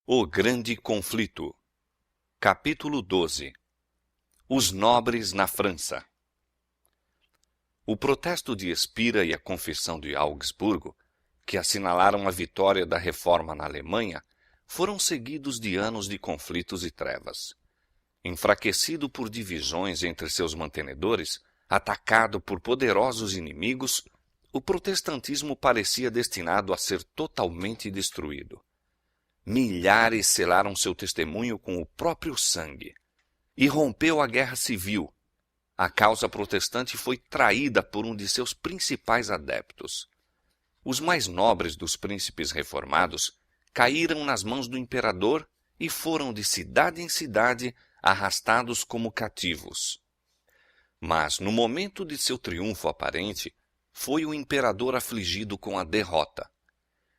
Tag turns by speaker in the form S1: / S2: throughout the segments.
S1: O Grande Conflito. Capítulo 12. Os nobres na França. O protesto de Espira e a confissão de Augsburgo, que assinalaram a vitória da reforma na Alemanha, foram seguidos de anos de conflitos e trevas. Enfraquecido por divisões entre seus mantenedores, atacado por poderosos inimigos, o protestantismo parecia destinado a ser totalmente destruído. Milhares selaram seu testemunho com o próprio sangue. E rompeu a guerra civil. A causa protestante foi traída por um de seus principais adeptos. Os mais nobres dos príncipes reformados caíram nas mãos do imperador e foram de cidade em cidade arrastados como cativos. Mas, no momento de seu triunfo aparente, foi o imperador afligido com a derrota.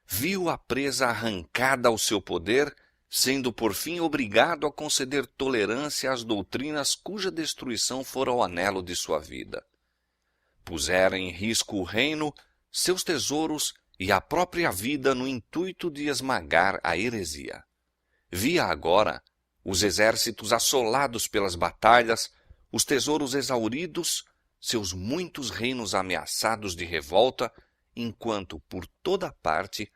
S1: Viu a presa arrancada ao seu poder, sendo por fim obrigado a conceder tolerância às doutrinas cuja destruição fora o anelo de sua vida. Pusera em risco o reino, seus tesouros e a própria vida no intuito de esmagar a heresia. Via agora os exércitos assolados pelas batalhas, os tesouros exauridos, seus muitos reinos ameaçados de revolta, enquanto, por toda parte,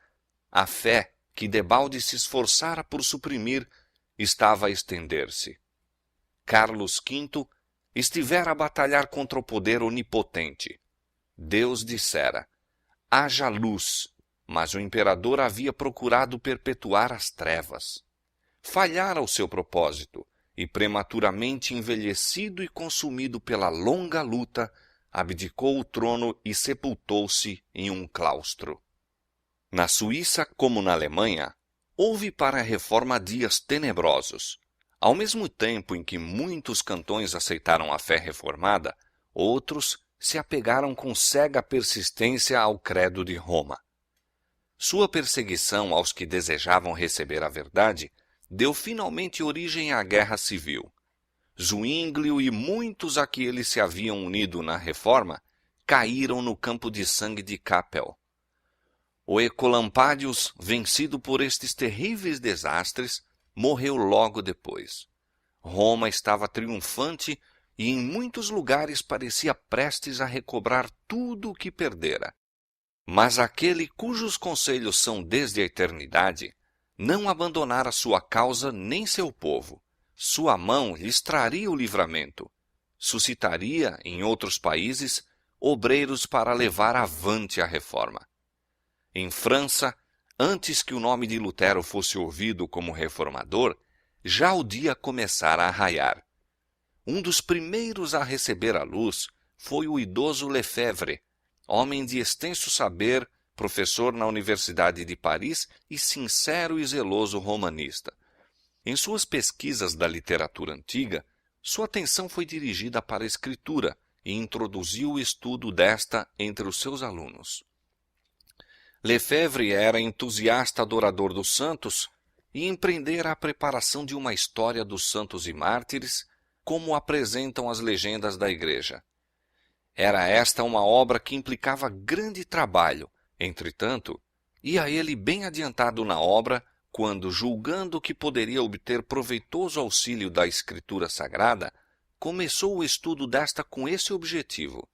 S1: a fé que debalde se esforçara por suprimir estava a estender-se. Carlos V estivera a batalhar contra o poder onipotente. Deus dissera: haja luz, mas o imperador havia procurado perpetuar as trevas. Falhara o seu propósito, e prematuramente envelhecido e consumido pela longa luta, abdicou o trono e sepultou-se em um claustro. Na Suíça, como na Alemanha, houve para a reforma dias tenebrosos. Ao mesmo tempo em que muitos cantões aceitaram a fé reformada, outros se apegaram com cega persistência ao credo de Roma. Sua perseguição aos que desejavam receber a verdade deu finalmente origem à guerra civil. Zuínglio e muitos a que eles se haviam unido na reforma caíram no campo de sangue de Kappel. O Ecolampadius, vencido por estes terríveis desastres, morreu logo depois. Roma estava triunfante e em muitos lugares parecia prestes a recobrar tudo o que perdera. Mas aquele cujos conselhos são desde a eternidade, não abandonara sua causa nem seu povo. Sua mão lhes traria o livramento. Suscitaria, em outros países, obreiros para levar avante a reforma. Em França, antes que o nome de Lutero fosse ouvido como reformador, já o dia começara a raiar. Um dos primeiros a receber a luz foi o idoso Lefebvre, homem de extenso saber, professor na Universidade de Paris e sincero e zeloso romanista. Em suas pesquisas da literatura antiga, sua atenção foi dirigida para a escritura e introduziu o estudo desta entre os seus alunos. Lefebvre era entusiasta adorador dos santos e empreendera a preparação de uma história dos santos e mártires, como apresentam as legendas da Igreja. Era esta uma obra que implicava grande trabalho, entretanto, ia ele bem adiantado na obra quando, julgando que poderia obter proveitoso auxílio da Escritura Sagrada, começou o estudo desta com esse objetivo.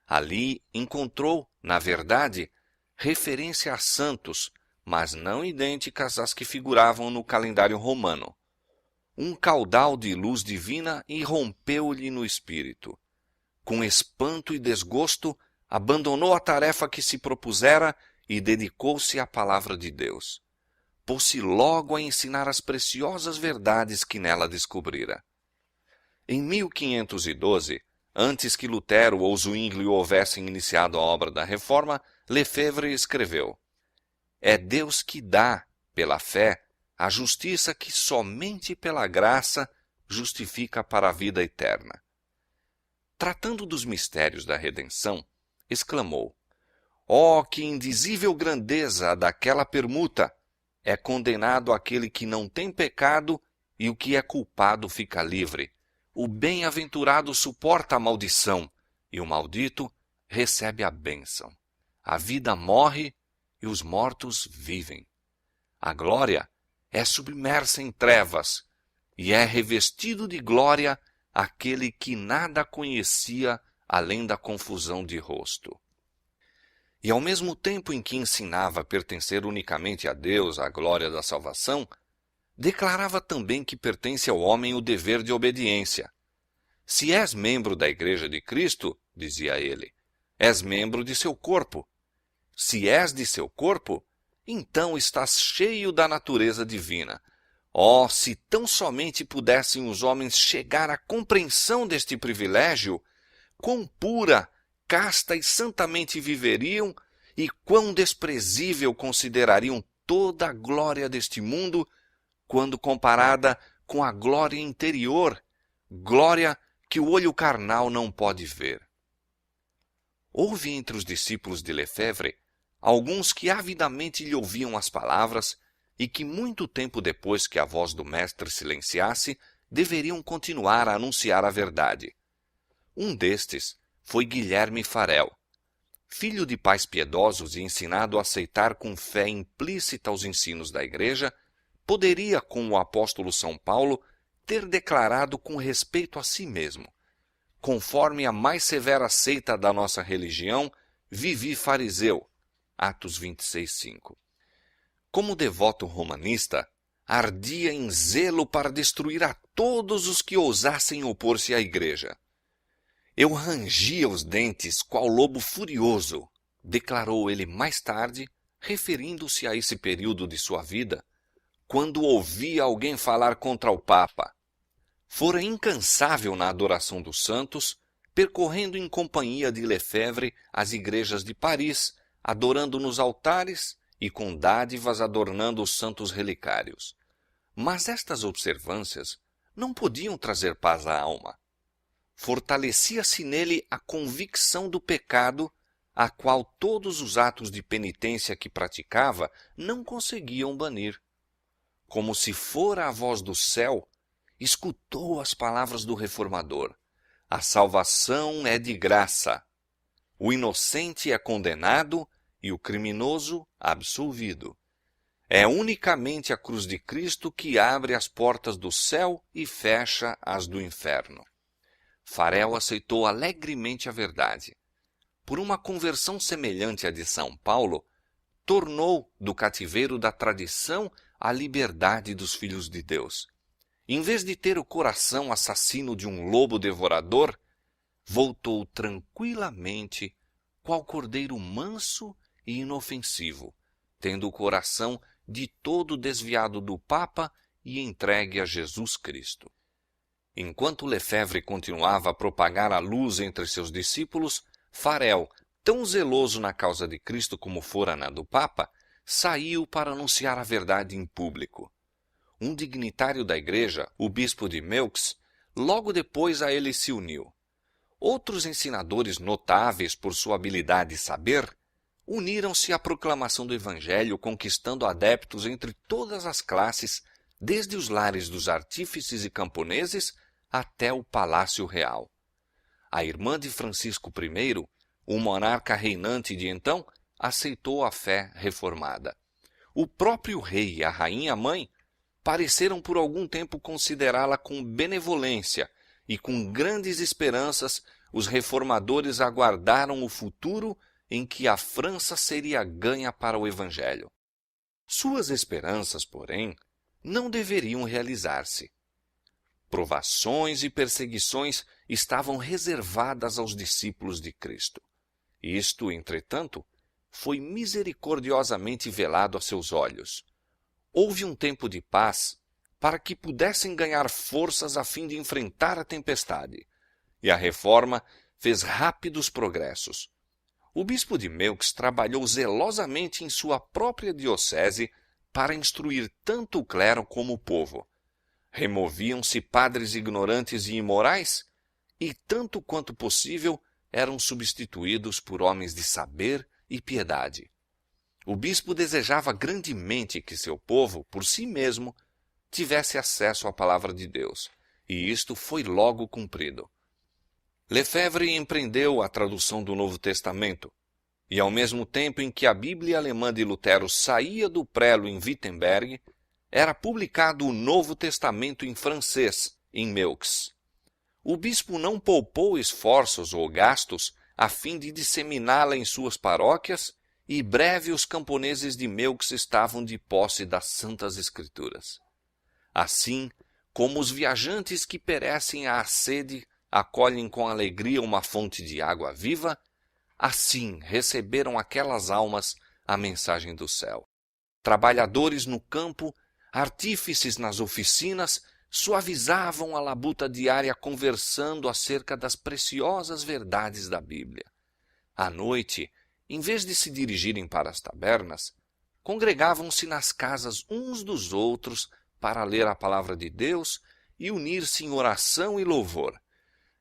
S1: Ali encontrou, na verdade, referência a santos, mas não idênticas às que figuravam no calendário romano. Um caudal de luz divina irrompeu-lhe no espírito. Com espanto e desgosto, abandonou a tarefa que se propusera e dedicou-se à palavra de Deus. Pôs-se logo a ensinar as preciosas verdades que nela descobrira. Em 1512, antes que Lutero ou Zwinglio houvessem iniciado a obra da reforma, Lefebvre escreveu: é Deus que dá, pela fé, a justiça que somente pela graça justifica para a vida eterna. Tratando dos mistérios da redenção, exclamou: ó, que indizível grandeza daquela permuta! É condenado aquele que não tem pecado e o que é culpado fica livre. O bem-aventurado suporta a maldição e o maldito recebe a bênção. A vida morre e os mortos vivem. A glória é submersa em trevas, e é revestido de glória aquele que nada conhecia além da confusão de rosto. E ao mesmo tempo em que ensinava pertencer unicamente a Deus a glória da salvação, declarava também que pertence ao homem o dever de obediência. Se és membro da Igreja de Cristo, dizia ele, és membro de seu corpo. Se és de seu corpo, então estás cheio da natureza divina. Oh, se tão somente pudessem os homens chegar à compreensão deste privilégio, quão pura, casta e santamente viveriam, e quão desprezível considerariam toda a glória deste mundo, quando comparada com a glória interior, glória que o olho carnal não pode ver. Houve entre os discípulos de Lefebvre alguns que avidamente lhe ouviam as palavras e que muito tempo depois que a voz do mestre silenciasse, deveriam continuar a anunciar a verdade. Um destes foi Guilherme Farel. Filho de pais piedosos e ensinado a aceitar com fé implícita os ensinos da Igreja, poderia, como o apóstolo São Paulo, ter declarado com respeito a si mesmo: conforme a mais severa seita da nossa religião, vivi fariseu. Atos 26:5. Como devoto romanista, ardia em zelo para destruir a todos os que ousassem opor-se à Igreja. Eu rangia os dentes qual lobo furioso, declarou ele mais tarde, referindo-se a esse período de sua vida, quando ouvia alguém falar contra o Papa. Fora incansável na adoração dos santos, percorrendo em companhia de Lefebvre as igrejas de Paris, adorando nos altares e com dádivas adornando os santos relicários. Mas estas observâncias não podiam trazer paz à alma. Fortalecia-se nele a convicção do pecado, a qual todos os atos de penitência que praticava não conseguiam banir. Como se fora a voz do céu, escutou as palavras do reformador: a salvação é de graça. O inocente é condenado e o criminoso absolvido. É unicamente a cruz de Cristo que abre as portas do céu e fecha as do inferno. Farel aceitou alegremente a verdade. Por uma conversão semelhante à de São Paulo, tornou do cativeiro da tradição a liberdade dos filhos de Deus. Em vez de ter o coração assassino de um lobo devorador, voltou tranquilamente, qual cordeiro manso e inofensivo, tendo o coração de todo desviado do Papa e entregue a Jesus Cristo. Enquanto Lefebvre continuava a propagar a luz entre seus discípulos, Farel, tão zeloso na causa de Cristo como fora na do Papa, saiu para anunciar a verdade em público. Um dignitário da igreja, o bispo de Meaux, logo depois a ele se uniu. Outros ensinadores notáveis por sua habilidade e saber, uniram-se à proclamação do Evangelho, conquistando adeptos entre todas as classes, desde os lares dos artífices e camponeses até o palácio real. A irmã de Francisco I, o monarca reinante de então, aceitou a fé reformada. O próprio rei e a rainha-mãe pareceram por algum tempo considerá-la com benevolência, e com grandes esperanças os reformadores aguardaram o futuro em que a França seria ganha para o Evangelho. Suas esperanças, porém, não deveriam realizar-se. Provações e perseguições estavam reservadas aos discípulos de Cristo. Isto, entretanto, foi misericordiosamente velado a seus olhos. Houve um tempo de paz para que pudessem ganhar forças a fim de enfrentar a tempestade, e a reforma fez rápidos progressos. O bispo de Meaux trabalhou zelosamente em sua própria diocese para instruir tanto o clero como o povo. Removiam-se padres ignorantes e imorais, e tanto quanto possível eram substituídos por homens de saber e piedade. O bispo desejava grandemente que seu povo, por si mesmo, tivesse acesso à palavra de Deus, e isto foi logo cumprido. Lefebvre empreendeu a tradução do Novo Testamento, e ao mesmo tempo em que a Bíblia alemã de Lutero saía do prelo em Wittenberg, era publicado o Novo Testamento em francês, em Meaux. O bispo não poupou esforços ou gastos a fim de disseminá-la em suas paróquias, e breve os camponeses de Meaux estavam de posse das Santas Escrituras. Assim, como os viajantes que perecem à sede acolhem com alegria uma fonte de água viva, assim receberam aquelas almas a mensagem do céu. Trabalhadores no campo, artífices nas oficinas, suavizavam a labuta diária conversando acerca das preciosas verdades da Bíblia. À noite, em vez de se dirigirem para as tabernas, congregavam-se nas casas uns dos outros para ler a palavra de Deus e unir-se em oração e louvor.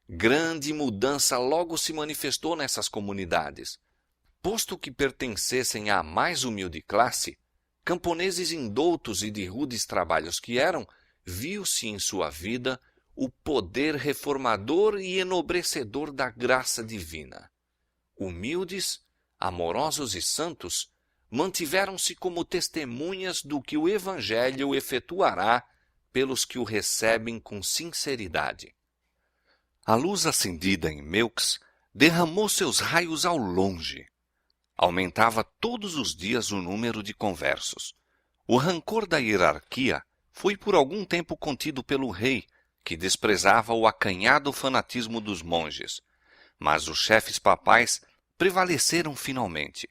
S1: Grande mudança logo se manifestou nessas comunidades. Posto que pertencessem à mais humilde classe, camponeses indoutos e de rudes trabalhos que eram, viu-se em sua vida o poder reformador e enobrecedor da graça divina. Humildes, amorosos e santos, mantiveram-se como testemunhas do que o Evangelho efetuará pelos que o recebem com sinceridade. A luz acendida em Meaux derramou seus raios ao longe. Aumentava todos os dias o número de conversos. O rancor da hierarquia foi por algum tempo contido pelo rei, que desprezava o acanhado fanatismo dos monges. Mas os chefes papais prevaleceram finalmente.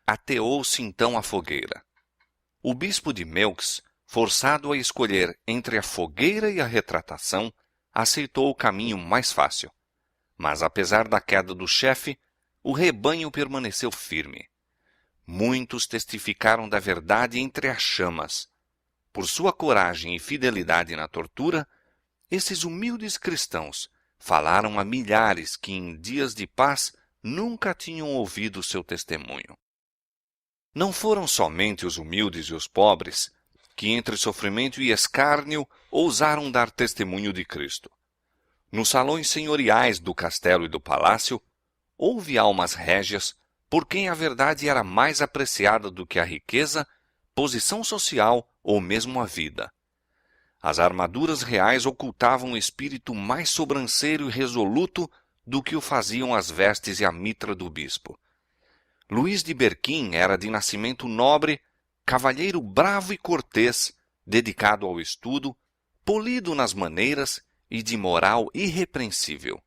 S1: Ateou-se então a fogueira. O bispo de Meaux, forçado a escolher entre a fogueira e a retratação, aceitou o caminho mais fácil. Mas apesar da queda do chefe, o rebanho permaneceu firme. Muitos testificaram da verdade entre as chamas. Por sua coragem e fidelidade na tortura, esses humildes cristãos falaram a milhares que em dias de paz nunca tinham ouvido seu testemunho. Não foram somente os humildes e os pobres que entre sofrimento e escárnio ousaram dar testemunho de Cristo. Nos salões senhoriais do castelo e do palácio, houve almas régias por quem a verdade era mais apreciada do que a riqueza, posição social ou mesmo a vida. As armaduras reais ocultavam um espírito mais sobranceiro e resoluto do que o faziam as vestes e a mitra do bispo. Luís de Berquim era de nascimento nobre, cavalheiro bravo e cortês, dedicado ao estudo, polido nas maneiras e de moral irrepreensível.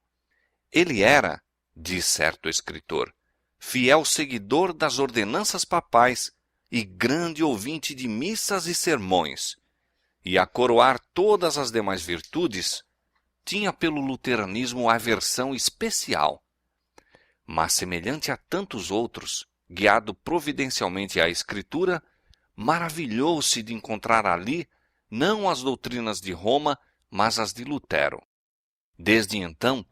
S1: Ele era, diz certo escritor, fiel seguidor das ordenanças papais e grande ouvinte de missas e sermões, e a coroar todas as demais virtudes, tinha pelo luteranismo aversão especial. Mas, semelhante a tantos outros, guiado providencialmente à Escritura, maravilhou-se de encontrar ali não as doutrinas de Roma, mas as de Lutero. Desde então,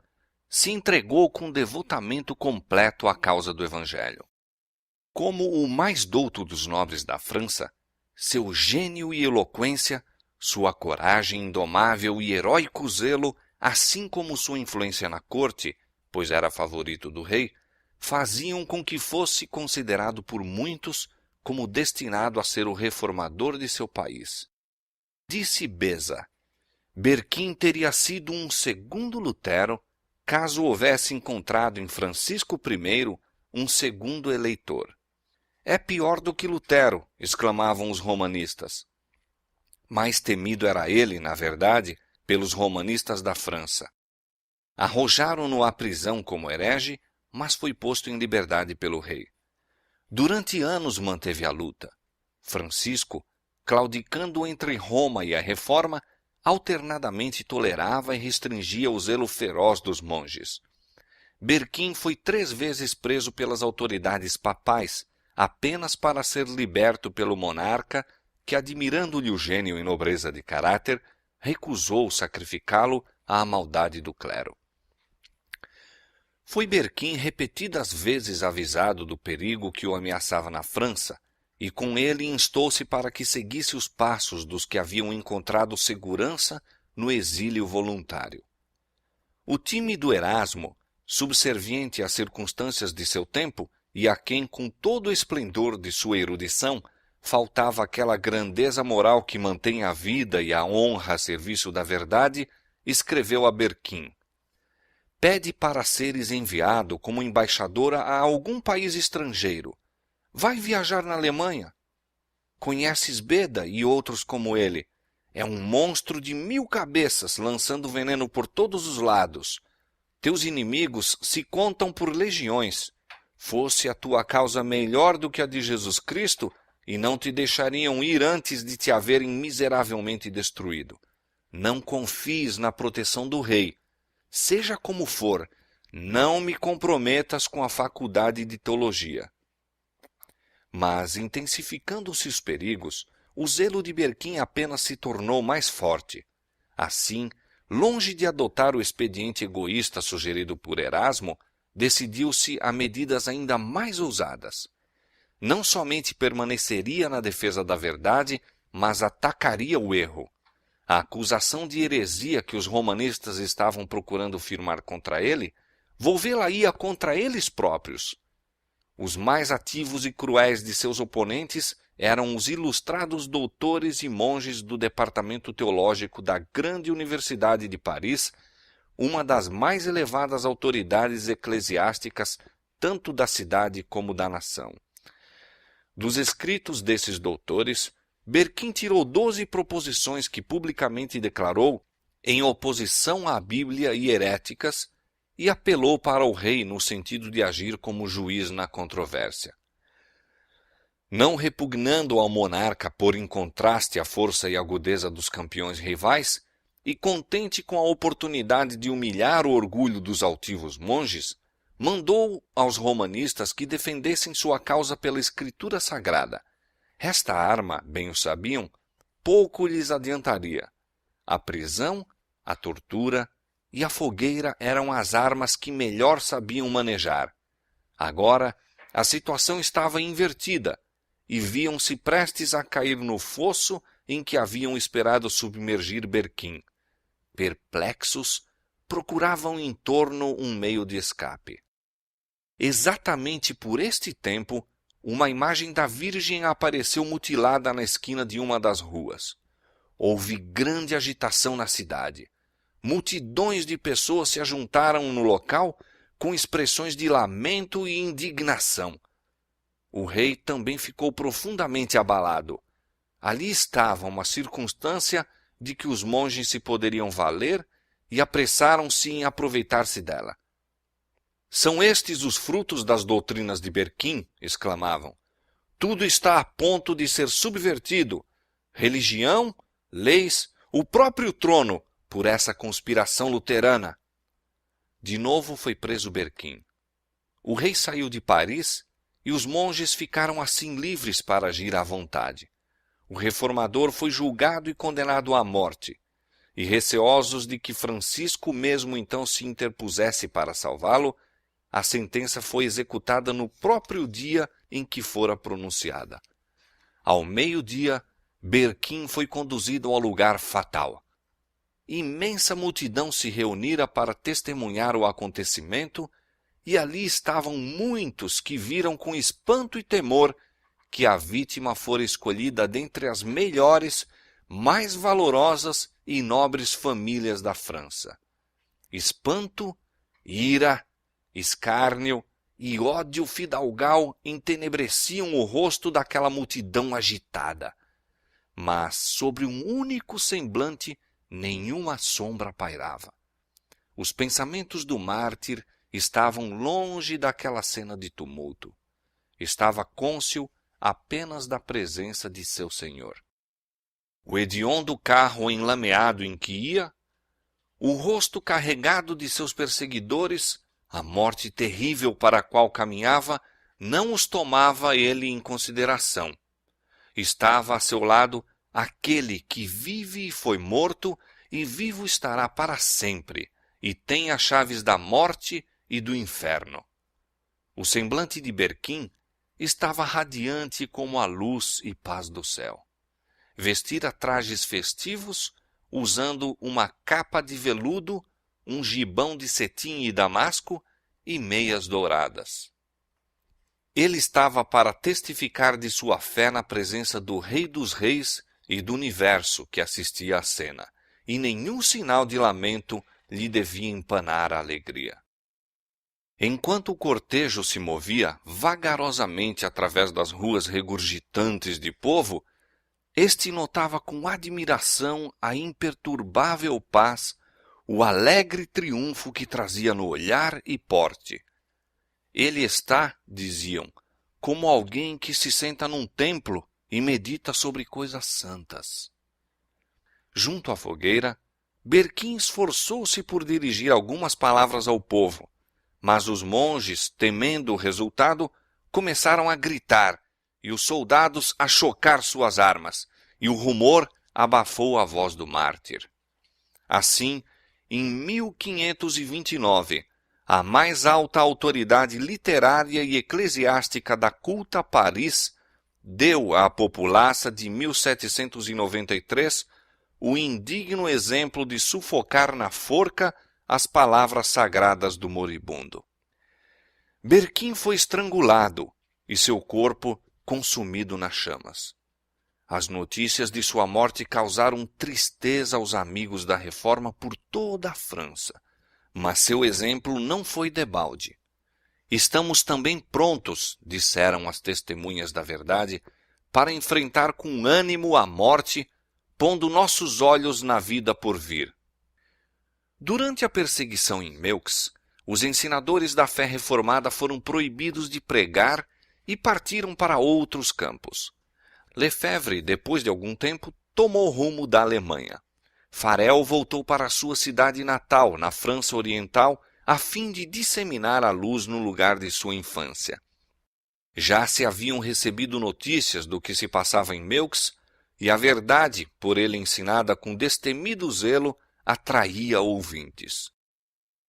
S1: se entregou com devotamento completo à causa do Evangelho. Como o mais douto dos nobres da França, seu gênio e eloquência, sua coragem indomável e heróico zelo, assim como sua influência na corte, pois era favorito do rei, faziam com que fosse considerado por muitos como destinado a ser o reformador de seu país. Disse Beza: Berquim teria sido um segundo Lutero, caso houvesse encontrado em Francisco I um segundo eleitor. É pior do que Lutero, exclamavam os romanistas. Mais temido era ele, na verdade, pelos romanistas da França. Arrojaram-no à prisão como herege, mas foi posto em liberdade pelo rei. Durante anos manteve a luta. Francisco, claudicando entre Roma e a Reforma, alternadamente tolerava e restringia o zelo feroz dos monges. Berquim foi 3 vezes preso pelas autoridades papais, apenas para ser liberto pelo monarca, que, admirando-lhe o gênio e nobreza de caráter, recusou sacrificá-lo à maldade do clero. Foi Berquim repetidas vezes avisado do perigo que o ameaçava na França, e com ele instou-se para que seguisse os passos dos que haviam encontrado segurança no exílio voluntário. O tímido Erasmo, subserviente às circunstâncias de seu tempo e a quem, com todo o esplendor de sua erudição, faltava aquela grandeza moral que mantém a vida e a honra a serviço da verdade, escreveu a Berquim: pede para seres enviado como embaixadora a algum país estrangeiro. Vai viajar na Alemanha. Conheces Beda e outros como ele. É um monstro de 1000 cabeças, lançando veneno por todos os lados. Teus inimigos se contam por legiões. Fosse a tua causa melhor do que a de Jesus Cristo, e não te deixariam ir antes de te haverem miseravelmente destruído. Não confies na proteção do rei. Seja como for, não me comprometas com a faculdade de teologia. Mas, intensificando-se os perigos, o zelo de Berquim apenas se tornou mais forte. Assim, longe de adotar o expediente egoísta sugerido por Erasmo, decidiu-se a medidas ainda mais ousadas. Não somente permaneceria na defesa da verdade, mas atacaria o erro. A acusação de heresia que os romanistas estavam procurando firmar contra ele, volvê-la-ia contra eles próprios. Os mais ativos e cruéis de seus oponentes eram os ilustrados doutores e monges do departamento teológico da grande Universidade de Paris, uma das mais elevadas autoridades eclesiásticas tanto da cidade como da nação. Dos escritos desses doutores, Berquim tirou 12 proposições que publicamente declarou em oposição à Bíblia e heréticas, e apelou para o rei no sentido de agir como juiz na controvérsia. Não repugnando ao monarca por em contraste a força e agudeza dos campeões rivais, e contente com a oportunidade de humilhar o orgulho dos altivos monges, mandou aos romanistas que defendessem sua causa pela escritura sagrada. Esta arma, bem o sabiam, pouco lhes adiantaria. A prisão, a tortura e a fogueira eram as armas que melhor sabiam manejar. Agora, a situação estava invertida, e viam-se prestes a cair no fosso em que haviam esperado submergir Berquim. Perplexos, procuravam em torno um meio de escape. Exatamente por este tempo, uma imagem da Virgem apareceu mutilada na esquina de uma das ruas. Houve grande agitação na cidade. Multidões de pessoas se ajuntaram no local com expressões de lamento e indignação. O rei também ficou profundamente abalado. Ali estava uma circunstância de que os monges se poderiam valer e apressaram-se em aproveitar-se dela. São estes os frutos das doutrinas de Berquim, exclamavam. Tudo está a ponto de ser subvertido. Religião, leis, o próprio trono, por essa conspiração luterana. De novo foi preso Berquim. O rei saiu de Paris e os monges ficaram assim livres para agir à vontade. O reformador foi julgado e condenado à morte, e receosos de que Francisco mesmo então se interpusesse para salvá-lo, a sentença foi executada no próprio dia em que fora pronunciada. Ao meio-dia, Berquim foi conduzido ao lugar fatal. Imensa multidão se reunira para testemunhar o acontecimento, e ali estavam muitos que viram com espanto e temor que a vítima fora escolhida dentre as melhores, mais valorosas e nobres famílias da França. Espanto, ira, escárnio e ódio fidalgal entenebreciam o rosto daquela multidão agitada. Mas sobre um único semblante nenhuma sombra pairava. Os pensamentos do mártir estavam longe daquela cena de tumulto. Estava cônscio apenas da presença de seu senhor. O hediondo carro enlameado em que ia, o rosto carregado de seus perseguidores, a morte terrível para a qual caminhava, não os tomava ele em consideração. Estava a seu lado aquele que vive e foi morto, e vivo estará para sempre, e tem as chaves da morte e do inferno. O semblante de Berquim estava radiante como a luz e paz do céu. Vestira trajes festivos, usando uma capa de veludo, um gibão de cetim e damasco e meias douradas. Ele estava para testificar de sua fé na presença do Rei dos Reis e do universo que assistia à cena, e nenhum sinal de lamento lhe devia empanar a alegria. Enquanto o cortejo se movia vagarosamente através das ruas regurgitantes de povo, este notava com admiração a imperturbável paz, o alegre triunfo que trazia no olhar e porte. Ele está, diziam, como alguém que se senta num templo e medita sobre coisas santas. Junto à fogueira, Berquim esforçou-se por dirigir algumas palavras ao povo, mas os monges, temendo o resultado, começaram a gritar, e os soldados a chocar suas armas, e o rumor abafou a voz do mártir. Assim, em 1529, a mais alta autoridade literária e eclesiástica da culta Paris deu à populaça de 1793 o indigno exemplo de sufocar na forca as palavras sagradas do moribundo. Berquim foi estrangulado e seu corpo consumido nas chamas. As notícias de sua morte causaram tristeza aos amigos da Reforma por toda a França, mas seu exemplo não foi debalde. Estamos também prontos, disseram as testemunhas da verdade, para enfrentar com ânimo a morte, pondo nossos olhos na vida por vir. Durante a perseguição em Meaux, os ensinadores da fé reformada foram proibidos de pregar e partiram para outros campos. Lefebvre, depois de algum tempo, tomou rumo da Alemanha. Farel voltou para sua cidade natal, na França Oriental, a fim de disseminar a luz no lugar de sua infância. Já se haviam recebido notícias do que se passava em Meaux, e a verdade, por ele ensinada com destemido zelo, atraía ouvintes.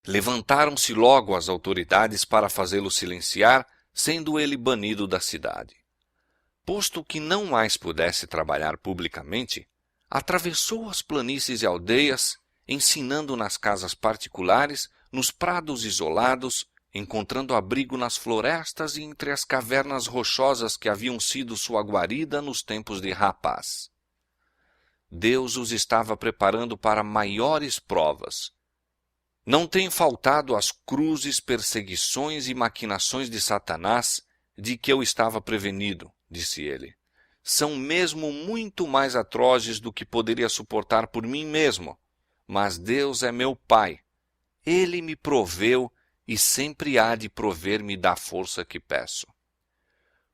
S1: Levantaram-se logo as autoridades para fazê-lo silenciar, sendo ele banido da cidade. Posto que não mais pudesse trabalhar publicamente, atravessou as planícies e aldeias, ensinando nas casas particulares, nos prados isolados, encontrando abrigo nas florestas e entre as cavernas rochosas que haviam sido sua guarida nos tempos de rapaz. Deus os estava preparando para maiores provas. Não tem faltado as cruzes, perseguições e maquinações de Satanás de que eu estava prevenido, disse ele. São mesmo muito mais atrozes do que poderia suportar por mim mesmo, mas Deus é meu Pai. Ele me proveu e sempre há de prover-me da força que peço.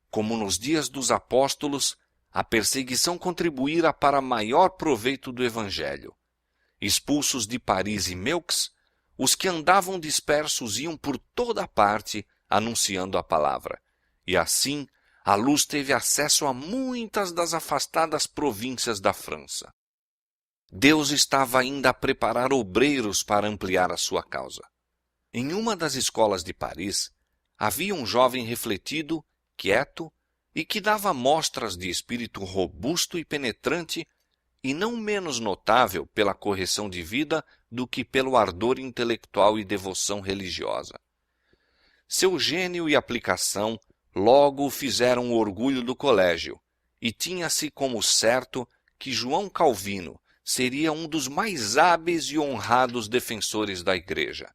S1: Como nos dias dos apóstolos, a perseguição contribuíra para maior proveito do Evangelho. Expulsos de Paris e Meaux, os que andavam dispersos iam por toda parte anunciando a palavra, e assim a luz teve acesso a muitas das afastadas províncias da França. Deus estava ainda a preparar obreiros para ampliar a sua causa. Em uma das escolas de Paris, havia um jovem refletido, quieto, e que dava mostras de espírito robusto e penetrante, e não menos notável pela correção de vida do que pelo ardor intelectual e devoção religiosa. Seu gênio e aplicação logo o fizeram o orgulho do colégio, e tinha-se como certo que João Calvino seria um dos mais hábeis e honrados defensores da Igreja.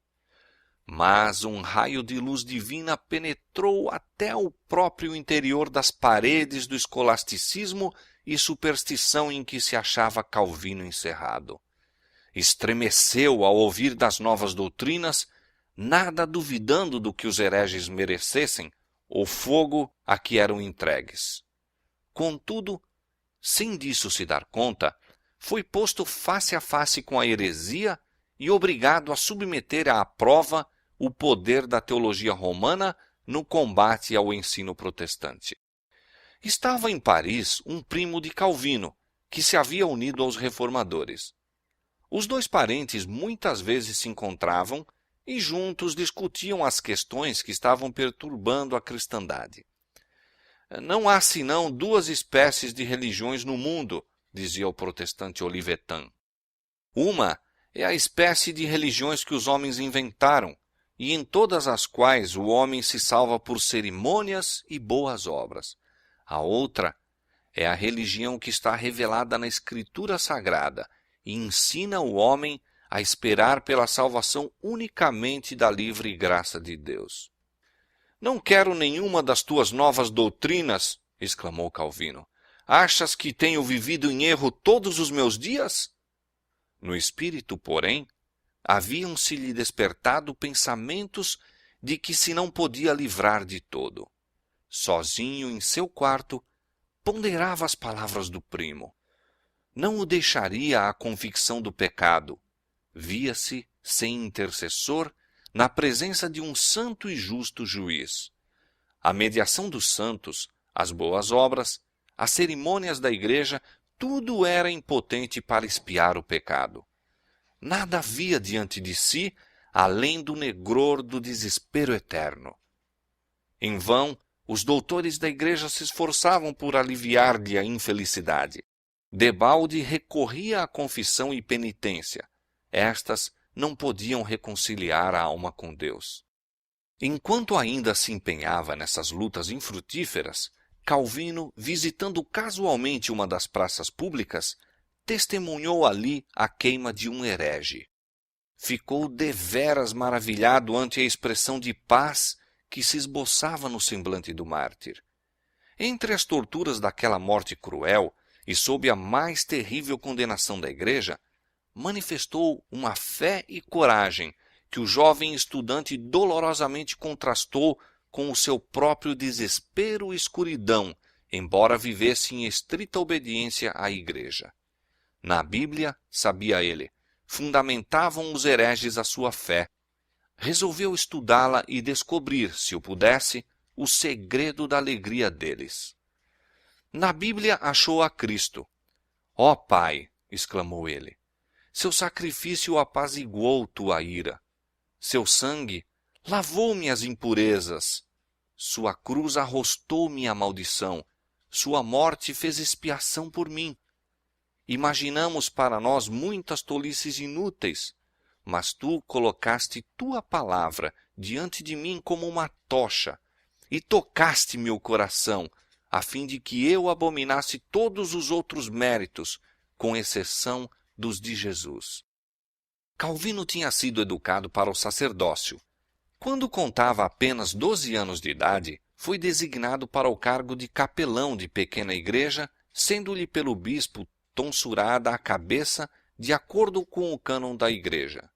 S1: Mas um raio de luz divina penetrou até o próprio interior das paredes do escolasticismo e superstição em que se achava Calvino encerrado. Estremeceu ao ouvir das novas doutrinas, nada duvidando do que os hereges merecessem, o fogo a que eram entregues. Contudo, sem disso se dar conta, foi posto face a face com a heresia e obrigado a submeter à prova o poder da teologia romana no combate ao ensino protestante. Estava em Paris um primo de Calvino, que se havia unido aos reformadores. Os dois parentes muitas vezes se encontravam e juntos discutiam as questões que estavam perturbando a cristandade. Não há senão duas espécies de religiões no mundo, dizia o protestante Olivetan. Uma é a espécie de religiões que os homens inventaram, e em todas as quais o homem se salva por cerimônias e boas obras. A outra é a religião que está revelada na Escritura Sagrada e ensina o homem a esperar pela salvação unicamente da livre graça de Deus. Não quero nenhuma das tuas novas doutrinas, exclamou Calvino. Achas que tenho vivido em erro todos os meus dias? No espírito, porém, haviam-se-lhe despertado pensamentos de que se não podia livrar de todo. Sozinho em seu quarto, ponderava as palavras do primo. Não o deixaria a convicção do pecado. Via-se, sem intercessor, na presença de um santo e justo juiz. A mediação dos santos, as boas obras, as cerimônias da igreja, tudo era impotente para expiar o pecado. Nada havia diante de si, além do negror do desespero eterno. Em vão, os doutores da igreja se esforçavam por aliviar-lhe a infelicidade. Debalde recorria à confissão e penitência. Estas não podiam reconciliar a alma com Deus. Enquanto ainda se empenhava nessas lutas infrutíferas, Calvino, visitando casualmente uma das praças públicas, testemunhou ali a queima de um herege. Ficou deveras maravilhado ante a expressão de paz que se esboçava no semblante do mártir. Entre as torturas daquela morte cruel e sob a mais terrível condenação da igreja, manifestou uma fé e coragem que o jovem estudante dolorosamente contrastou com o seu próprio desespero e escuridão, embora vivesse em estrita obediência à igreja. Na Bíblia, sabia ele, fundamentavam os hereges a sua fé. Resolveu estudá-la e descobrir, se o pudesse, o segredo da alegria deles. Na Bíblia achou a Cristo. Ó Pai, exclamou ele, seu sacrifício apaziguou tua ira. Seu sangue lavou minhas impurezas. Sua cruz arrostou minha maldição. Sua morte fez expiação por mim. Imaginamos para nós muitas tolices inúteis, mas tu colocaste tua palavra diante de mim como uma tocha e tocaste meu coração, a fim de que eu abominasse todos os outros méritos, com exceção dos de Jesus. Calvino tinha sido educado para o sacerdócio. Quando contava apenas 12 anos de idade, foi designado para o cargo de capelão de pequena igreja, sendo-lhe pelo bispo tonsurada a cabeça de acordo com o cânon da igreja.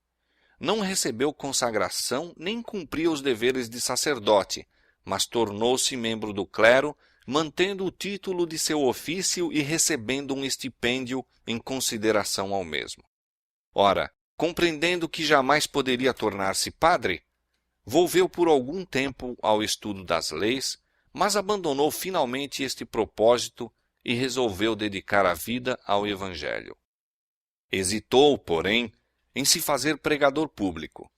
S1: Não recebeu consagração nem cumpriu os deveres de sacerdote, mas tornou-se membro do clero, mantendo o título de seu ofício e recebendo um estipêndio em consideração ao mesmo. Ora, compreendendo que jamais poderia tornar-se padre, volveu por algum tempo ao estudo das leis, mas abandonou finalmente este propósito e resolveu dedicar a vida ao Evangelho. Hesitou, porém, em se fazer pregador público.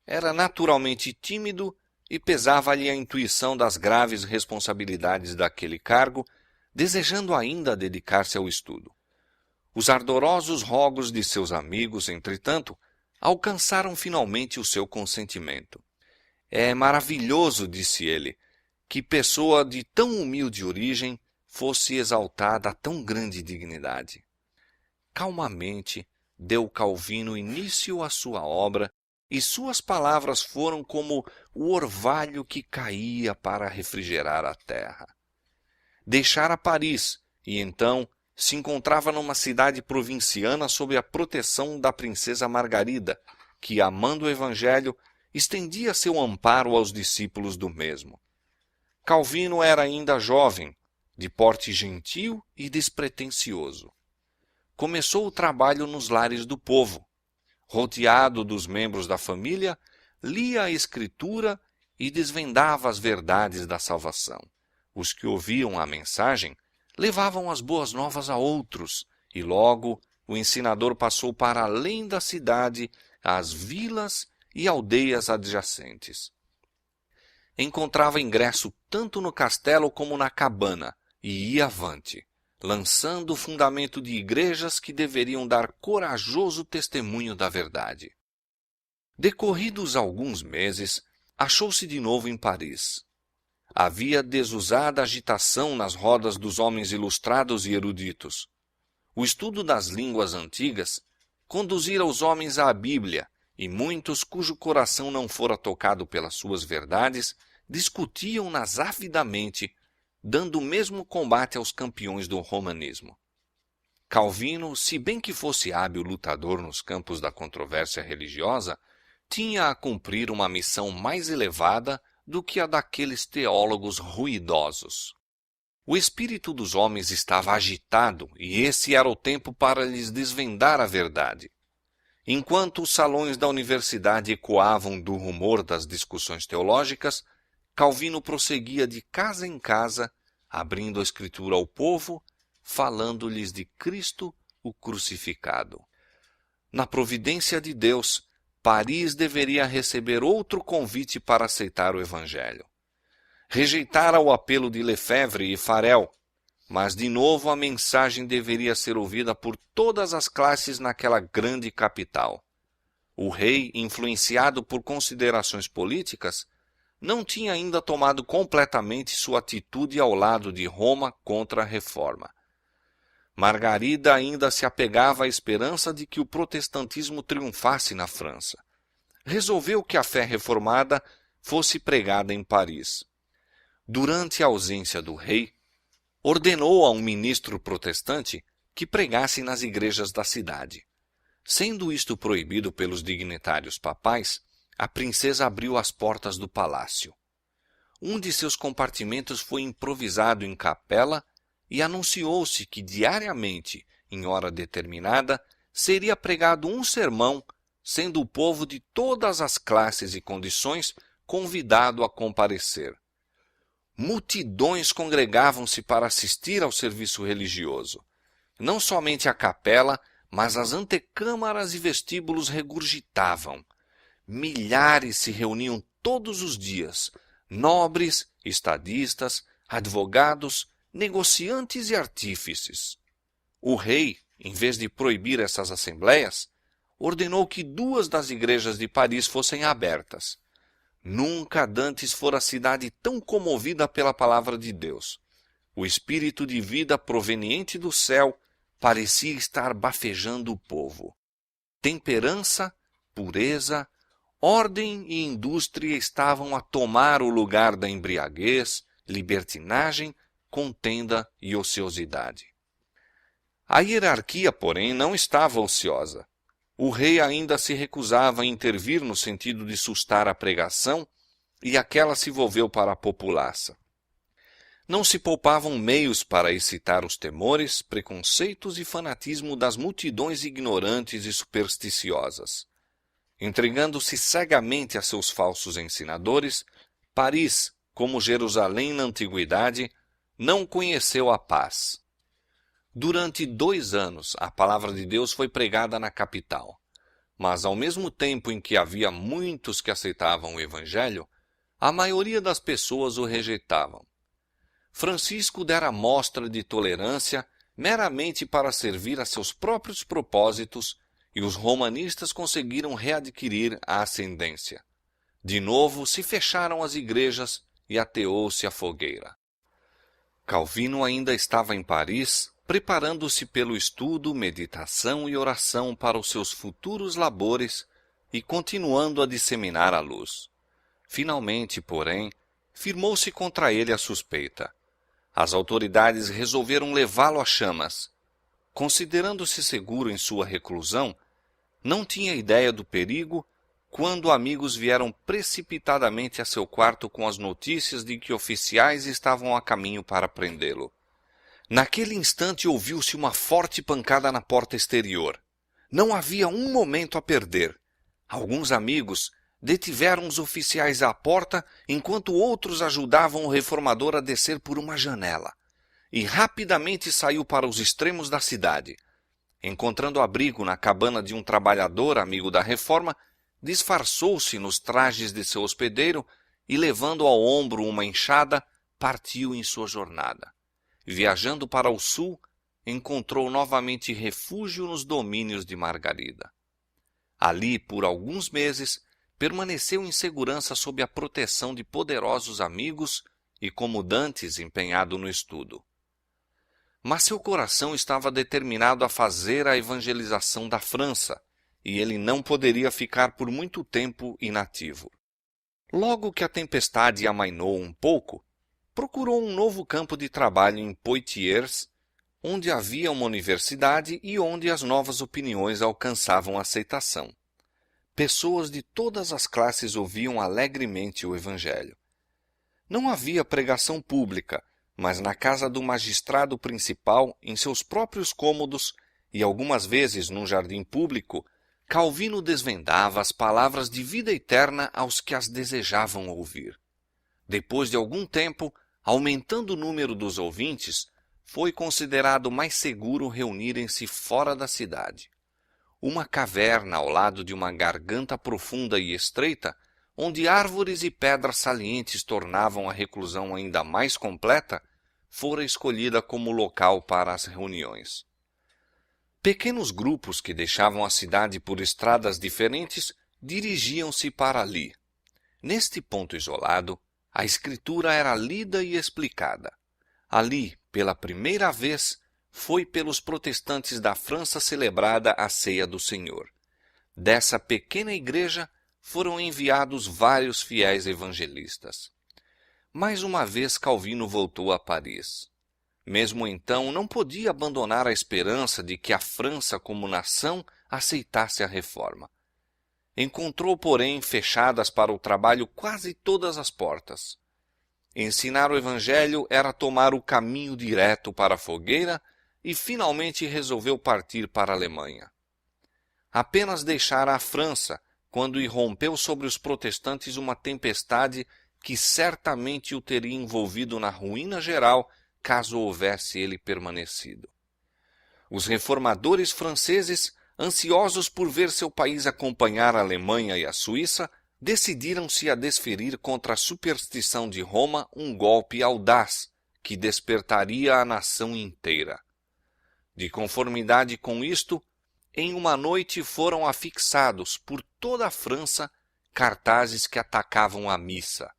S1: Era naturalmente tímido e pesava-lhe a intuição das graves responsabilidades daquele cargo, desejando ainda dedicar-se ao estudo. Os ardorosos rogos de seus amigos, entretanto, alcançaram finalmente o seu consentimento. É maravilhoso, disse ele, que pessoa de tão humilde origem fosse exaltada a tão grande dignidade. Calmamente deu Calvino início à sua obra, e suas palavras foram como o orvalho que caía para refrigerar a terra. Deixara Paris, e então se encontrava numa cidade provinciana sob a proteção da princesa Margarida, que, amando o Evangelho, estendia seu amparo aos discípulos do mesmo. Calvino era ainda jovem, de porte gentil e despretensioso. Começou o trabalho nos lares do povo. Rodeado dos membros da família, lia a Escritura e desvendava as verdades da salvação. Os que ouviam a mensagem levavam as boas novas a outros, e logo o ensinador passou para além da cidade, às vilas e aldeias adjacentes. Encontrava ingresso tanto no castelo como na cabana, e ia avante, lançando o fundamento de igrejas que deveriam dar corajoso testemunho da verdade. Decorridos alguns meses, achou-se de novo em Paris. Havia desusada agitação nas rodas dos homens ilustrados e eruditos. O estudo das línguas antigas conduzira os homens à Bíblia, e muitos cujo coração não fora tocado pelas suas verdades discutiam-nas avidamente, dando o mesmo combate aos campeões do romanismo. Calvino, se bem que fosse hábil lutador nos campos da controvérsia religiosa, tinha a cumprir uma missão mais elevada do que a daqueles teólogos ruidosos. O espírito dos homens estava agitado e esse era o tempo para lhes desvendar a verdade. Enquanto os salões da universidade ecoavam do rumor das discussões teológicas, Calvino prosseguia de casa em casa, abrindo a Escritura ao povo, falando-lhes de Cristo, o crucificado. Na providência de Deus, Paris deveria receber outro convite para aceitar o Evangelho. Rejeitara o apelo de Lefebvre e Farel, mas de novo a mensagem deveria ser ouvida por todas as classes naquela grande capital. O rei, influenciado por considerações políticas, não tinha ainda tomado completamente sua atitude ao lado de Roma contra a reforma. Margarida ainda se apegava à esperança de que o protestantismo triunfasse na França. Resolveu que a fé reformada fosse pregada em Paris. Durante a ausência do rei, ordenou a um ministro protestante que pregasse nas igrejas da cidade. Sendo isto proibido pelos dignitários papais, a princesa abriu as portas do palácio. Um de seus compartimentos foi improvisado em capela e anunciou-se que diariamente, em hora determinada, seria pregado um sermão, sendo o povo de todas as classes e condições convidado a comparecer. Multidões congregavam-se para assistir ao serviço religioso. Não somente a capela, mas as antecâmaras e vestíbulos regurgitavam. Milhares se reuniam todos os dias, nobres, estadistas, advogados, negociantes e artífices. O rei, em vez de proibir essas assembleias, ordenou que 2 das igrejas de Paris fossem abertas. Nunca dantes fora a cidade tão comovida pela palavra de Deus. O espírito de vida proveniente do céu parecia estar bafejando o povo. Temperança, pureza, ordem e indústria estavam a tomar o lugar da embriaguez, libertinagem, contenda e ociosidade. A hierarquia, porém, não estava ociosa. O rei ainda se recusava a intervir no sentido de sustar a pregação, e aquela se volveu para a populaça. Não se poupavam meios para excitar os temores, preconceitos e fanatismo das multidões ignorantes e supersticiosas. Entregando-se cegamente a seus falsos ensinadores, Paris, como Jerusalém na antiguidade, não conheceu a paz. Durante 2 anos, a palavra de Deus foi pregada na capital. Mas, ao mesmo tempo em que havia muitos que aceitavam o Evangelho, a maioria das pessoas o rejeitavam. Francisco dera mostra de tolerância meramente para servir a seus próprios propósitos e os romanistas conseguiram readquirir a ascendência. De novo se fecharam as igrejas e ateou-se a fogueira. Calvino ainda estava em Paris, preparando-se pelo estudo, meditação e oração para os seus futuros labores e continuando a disseminar a luz. Finalmente, porém, firmou-se contra ele a suspeita. As autoridades resolveram levá-lo às chamas. Considerando-se seguro em sua reclusão, não tinha ideia do perigo quando amigos vieram precipitadamente a seu quarto com as notícias de que oficiais estavam a caminho para prendê-lo. Naquele instante ouviu-se uma forte pancada na porta exterior. Não havia um momento a perder. Alguns amigos detiveram os oficiais à porta enquanto outros ajudavam o reformador a descer por uma janela. E rapidamente saiu para os extremos da cidade. Encontrando abrigo na cabana de um trabalhador amigo da reforma, disfarçou-se nos trajes de seu hospedeiro e, levando ao ombro uma enxada, partiu em sua jornada. Viajando para o sul, encontrou novamente refúgio nos domínios de Margarida. Ali, por alguns meses, permaneceu em segurança sob a proteção de poderosos amigos e como dantes empenhado no estudo. Mas seu coração estava determinado a fazer a evangelização da França, e ele não poderia ficar por muito tempo inativo. Logo que a tempestade amainou um pouco, procurou um novo campo de trabalho em Poitiers, onde havia uma universidade e onde as novas opiniões alcançavam aceitação. Pessoas de todas as classes ouviam alegremente o Evangelho. Não havia pregação pública, mas na casa do magistrado principal, em seus próprios cômodos e algumas vezes num jardim público, Calvino desvendava as palavras de vida eterna aos que as desejavam ouvir. Depois de algum tempo, aumentando o número dos ouvintes, foi considerado mais seguro reunirem-se fora da cidade. Uma caverna ao lado de uma garganta profunda e estreita, onde árvores e pedras salientes tornavam a reclusão ainda mais completa, fora escolhida como local para as reuniões. Pequenos grupos que deixavam a cidade por estradas diferentes dirigiam-se para ali. Neste ponto isolado, a Escritura era lida e explicada. Ali, pela primeira vez, foi pelos protestantes da França celebrada a Ceia do Senhor. Dessa pequena igreja foram enviados vários fiéis evangelistas. Mais uma vez Calvino voltou a Paris. Mesmo então, não podia abandonar a esperança de que a França, como nação, aceitasse a reforma. Encontrou, porém, fechadas para o trabalho quase todas as portas. Ensinar o Evangelho era tomar o caminho direto para a fogueira e finalmente resolveu partir para a Alemanha. Apenas deixara a França quando irrompeu sobre os protestantes uma tempestade que certamente o teria envolvido na ruína geral caso houvesse ele permanecido. Os reformadores franceses, ansiosos por ver seu país acompanhar a Alemanha e a Suíça, decidiram-se a desferir contra a superstição de Roma um golpe audaz que despertaria a nação inteira. De conformidade com isto, em uma noite foram afixados por toda a França cartazes que atacavam a missa.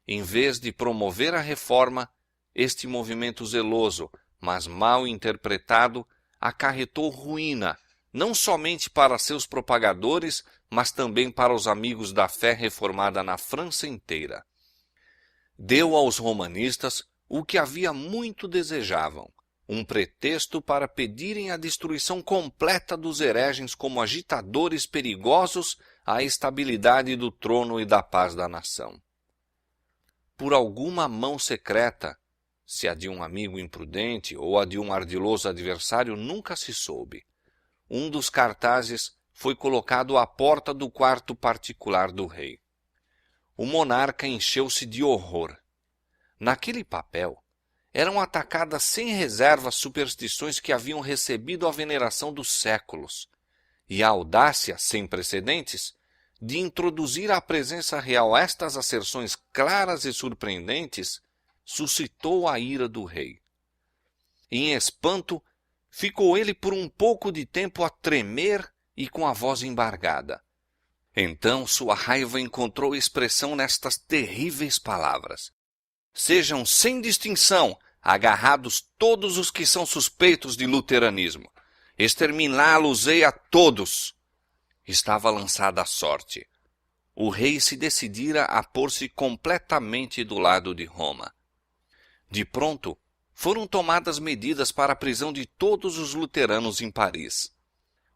S1: Em vez de promover a reforma, este movimento zeloso, mas mal interpretado, acarretou ruína, não somente para seus propagadores, mas também para os amigos da fé reformada na França inteira. Deu aos romanistas o que havia muito desejavam, um pretexto para pedirem a destruição completa dos hereges como agitadores perigosos à estabilidade do trono e da paz da nação. Por alguma mão secreta, se a de um amigo imprudente ou a de um ardiloso adversário nunca se soube, um dos cartazes foi colocado à porta do quarto particular do rei. O monarca encheu-se de horror. Naquele papel eram atacadas sem reserva as superstições que haviam recebido a veneração dos séculos, e a audácia, sem precedentes, de introduzir à presença real estas asserções claras e surpreendentes, suscitou a ira do rei. Em espanto, ficou ele por um pouco de tempo a tremer e com a voz embargada. Então sua raiva encontrou expressão nestas terríveis palavras: sejam sem distinção agarrados todos os que são suspeitos de luteranismo. Exterminá-los-ei a todos. Estava lançada a sorte. O rei se decidira a pôr-se completamente do lado de Roma. De pronto, foram tomadas medidas para a prisão de todos os luteranos em Paris.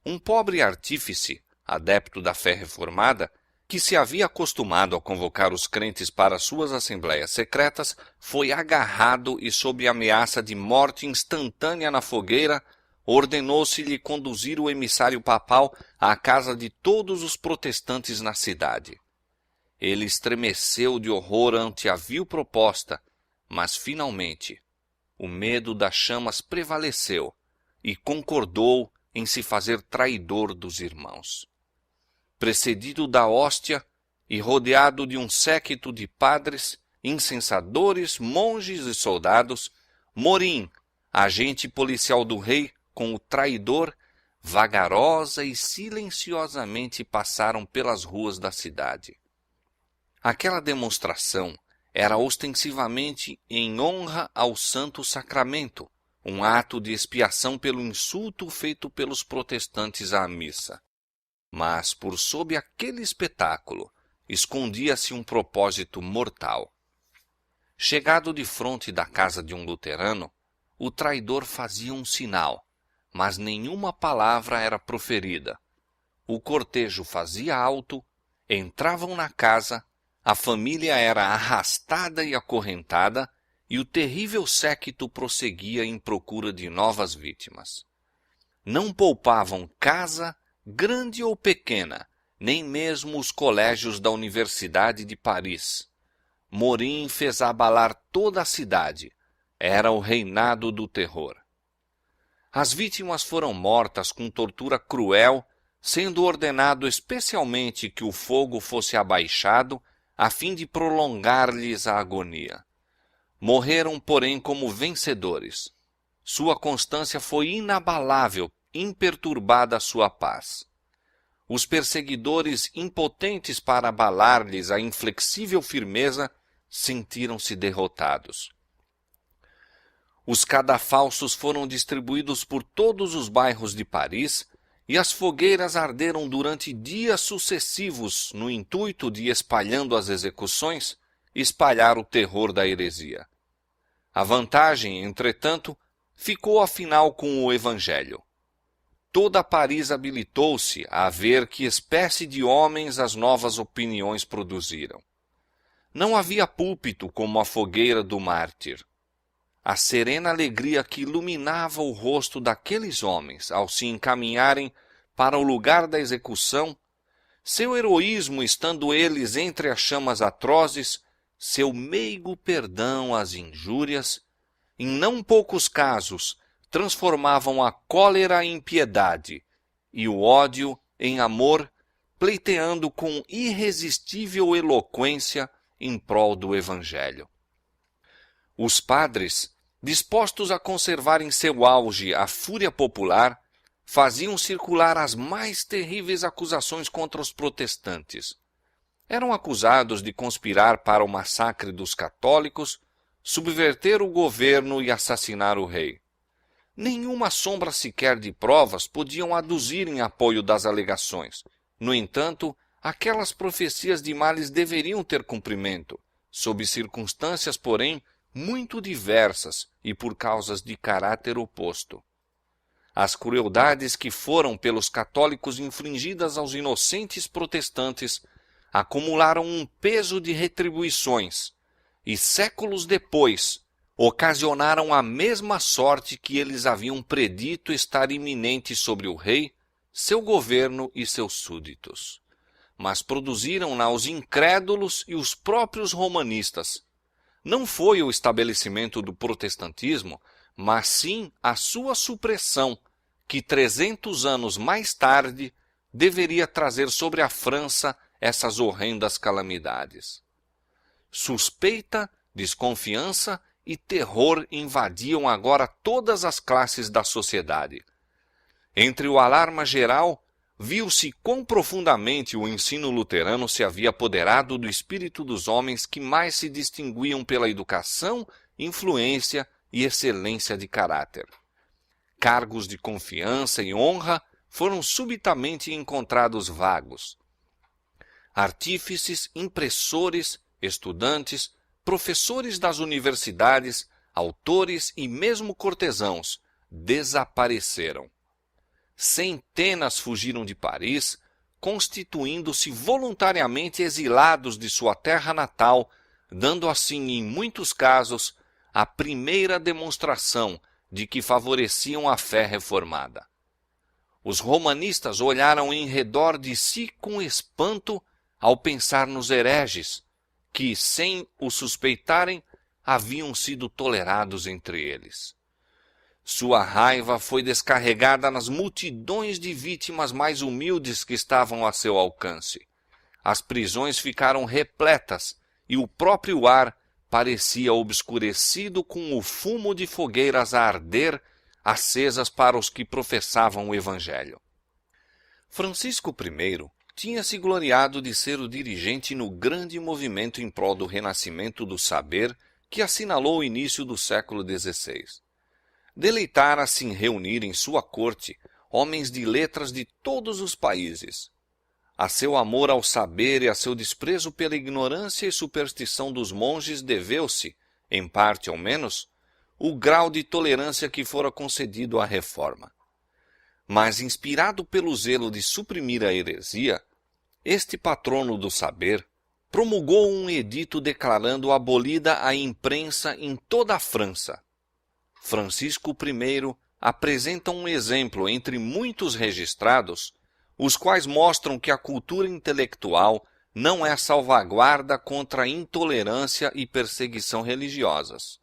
S1: Um pobre artífice, adepto da fé reformada, que se havia acostumado a convocar os crentes para suas assembleias secretas, foi agarrado e, sob ameaça de morte instantânea na fogueira, ordenou-se-lhe conduzir o emissário papal à casa de todos os protestantes na cidade. Ele estremeceu de horror ante a vil proposta, mas, finalmente, o medo das chamas prevaleceu e concordou em se fazer traidor dos irmãos. Precedido da hóstia e rodeado de um séquito de padres, incensadores, monges e soldados, Morim, agente policial do rei, com o traidor, vagarosa e silenciosamente passaram pelas ruas da cidade. Aquela demonstração era ostensivamente em honra ao Santo Sacramento, um ato de expiação pelo insulto feito pelos protestantes à missa. Mas, por sob aquele espetáculo, escondia-se um propósito mortal. Chegado defronte da casa de um luterano, o traidor fazia um sinal, mas nenhuma palavra era proferida. O cortejo fazia alto, entravam na casa, a família era arrastada e acorrentada, e o terrível séquito prosseguia em procura de novas vítimas. Não poupavam casa, grande ou pequena, nem mesmo os colégios da Universidade de Paris. Morim fez abalar toda a cidade. Era o reinado do terror. As vítimas foram mortas com tortura cruel, sendo ordenado especialmente que o fogo fosse abaixado a fim de prolongar-lhes a agonia. Morreram, porém, como vencedores. Sua constância foi inabalável, imperturbada a sua paz. Os perseguidores, impotentes para abalar-lhes a inflexível firmeza, sentiram-se derrotados. Os cadafalsos foram distribuídos por todos os bairros de Paris, e as fogueiras arderam durante dias sucessivos no intuito de, espalhando as execuções, espalhar o terror da heresia. A vantagem, entretanto, ficou afinal com o Evangelho. Toda Paris habilitou-se a ver que espécie de homens as novas opiniões produziram. Não havia púlpito como a fogueira do mártir. A serena alegria que iluminava o rosto daqueles homens ao se encaminharem para o lugar da execução, seu heroísmo estando eles entre as chamas atrozes, seu meigo perdão às injúrias, em não poucos casos transformavam a cólera em piedade e o ódio em amor, pleiteando com irresistível eloquência em prol do Evangelho. Os padres, dispostos a conservar em seu auge a fúria popular, faziam circular as mais terríveis acusações contra os protestantes. Eram acusados de conspirar para o massacre dos católicos, subverter o governo e assassinar o rei. Nenhuma sombra sequer de provas podiam aduzir em apoio das alegações. No entanto, aquelas profecias de males deveriam ter cumprimento, sob circunstâncias, porém, muito diversas e por causas de caráter oposto. As crueldades que foram pelos católicos infligidas aos inocentes protestantes acumularam um peso de retribuições e, séculos depois, ocasionaram a mesma sorte que eles haviam predito estar iminente sobre o rei, seu governo e seus súditos. Mas produziram-na os incrédulos e os próprios romanistas. Não foi o estabelecimento do protestantismo, mas sim a sua supressão, que 300 anos mais tarde deveria trazer sobre a França essas horrendas calamidades. Suspeita, desconfiança e terror invadiam agora todas as classes da sociedade. Entre o alarma geral, viu-se quão profundamente o ensino luterano se havia apoderado do espírito dos homens que mais se distinguiam pela educação, influência e excelência de caráter. Cargos de confiança e honra foram subitamente encontrados vagos. Artífices, impressores, estudantes, professores das universidades, autores e mesmo cortesãos desapareceram. Centenas fugiram de Paris, constituindo-se voluntariamente exilados de sua terra natal, dando assim, em muitos casos, a primeira demonstração de que favoreciam a fé reformada. Os romanistas olharam em redor de si com espanto ao pensar nos hereges, que, sem o suspeitarem, haviam sido tolerados entre eles. Sua raiva foi descarregada nas multidões de vítimas mais humildes que estavam a seu alcance. As prisões ficaram repletas e o próprio ar parecia obscurecido com o fumo de fogueiras a arder acesas para os que professavam o Evangelho. Francisco I tinha se gloriado de ser o dirigente no grande movimento em prol do renascimento do saber que assinalou o início do século XVI. Deleitara-se em reunir em sua corte homens de letras de todos os países. A seu amor ao saber e a seu desprezo pela ignorância e superstição dos monges deveu-se, em parte ao menos, o grau de tolerância que fora concedido à reforma. Mas, inspirado pelo zelo de suprimir a heresia, este patrono do saber promulgou um edito declarando abolida a imprensa em toda a França. Francisco I apresenta um exemplo entre muitos registrados, os quais mostram que a cultura intelectual não é salvaguarda contra a intolerância e perseguição religiosas.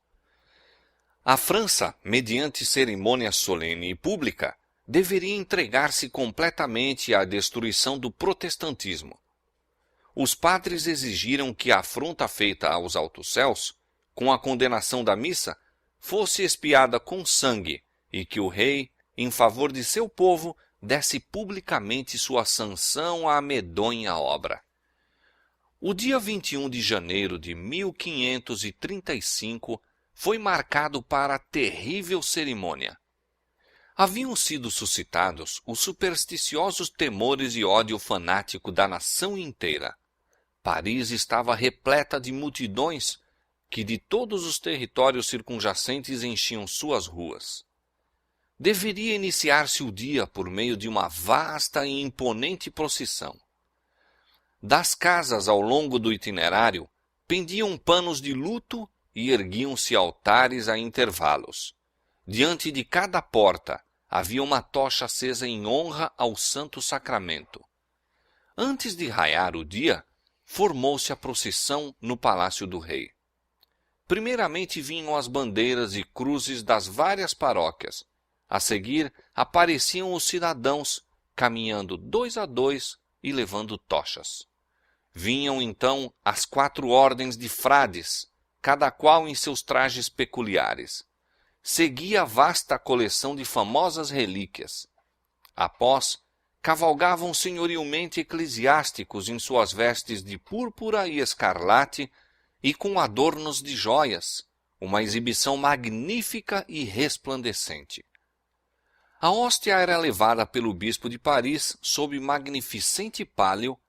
S1: A França, mediante cerimônia solene e pública, deveria entregar-se completamente à destruição do protestantismo. Os padres exigiram que a afronta feita aos altos céus, com a condenação da missa, fosse expiada com sangue e que o rei, em favor de seu povo, desse publicamente sua sanção à medonha obra. O dia 21 de janeiro de 1535 foi marcado para a terrível cerimônia. Haviam sido suscitados os supersticiosos temores e ódio fanático da nação inteira. Paris estava repleta de multidões que de todos os territórios circunjacentes enchiam suas ruas. Deveria iniciar-se o dia por meio de uma vasta e imponente procissão. Das casas ao longo do itinerário pendiam panos de luto e erguiam-se altares a intervalos. Diante de cada porta havia uma tocha acesa em honra ao Santo Sacramento. Antes de raiar o dia, formou-se a procissão no Palácio do Rei. Primeiramente vinham as bandeiras e cruzes das várias paróquias. A seguir apareciam os cidadãos, caminhando 2 a 2 e levando tochas. Vinham então as 4 ordens de frades, cada qual em seus trajes peculiares. Seguia a vasta coleção de famosas relíquias. Após, cavalgavam senhorilmente eclesiásticos em suas vestes de púrpura e escarlate e com adornos de joias, uma exibição magnífica e resplandecente. A hóstia era levada pelo bispo de Paris sob magnificente pálio,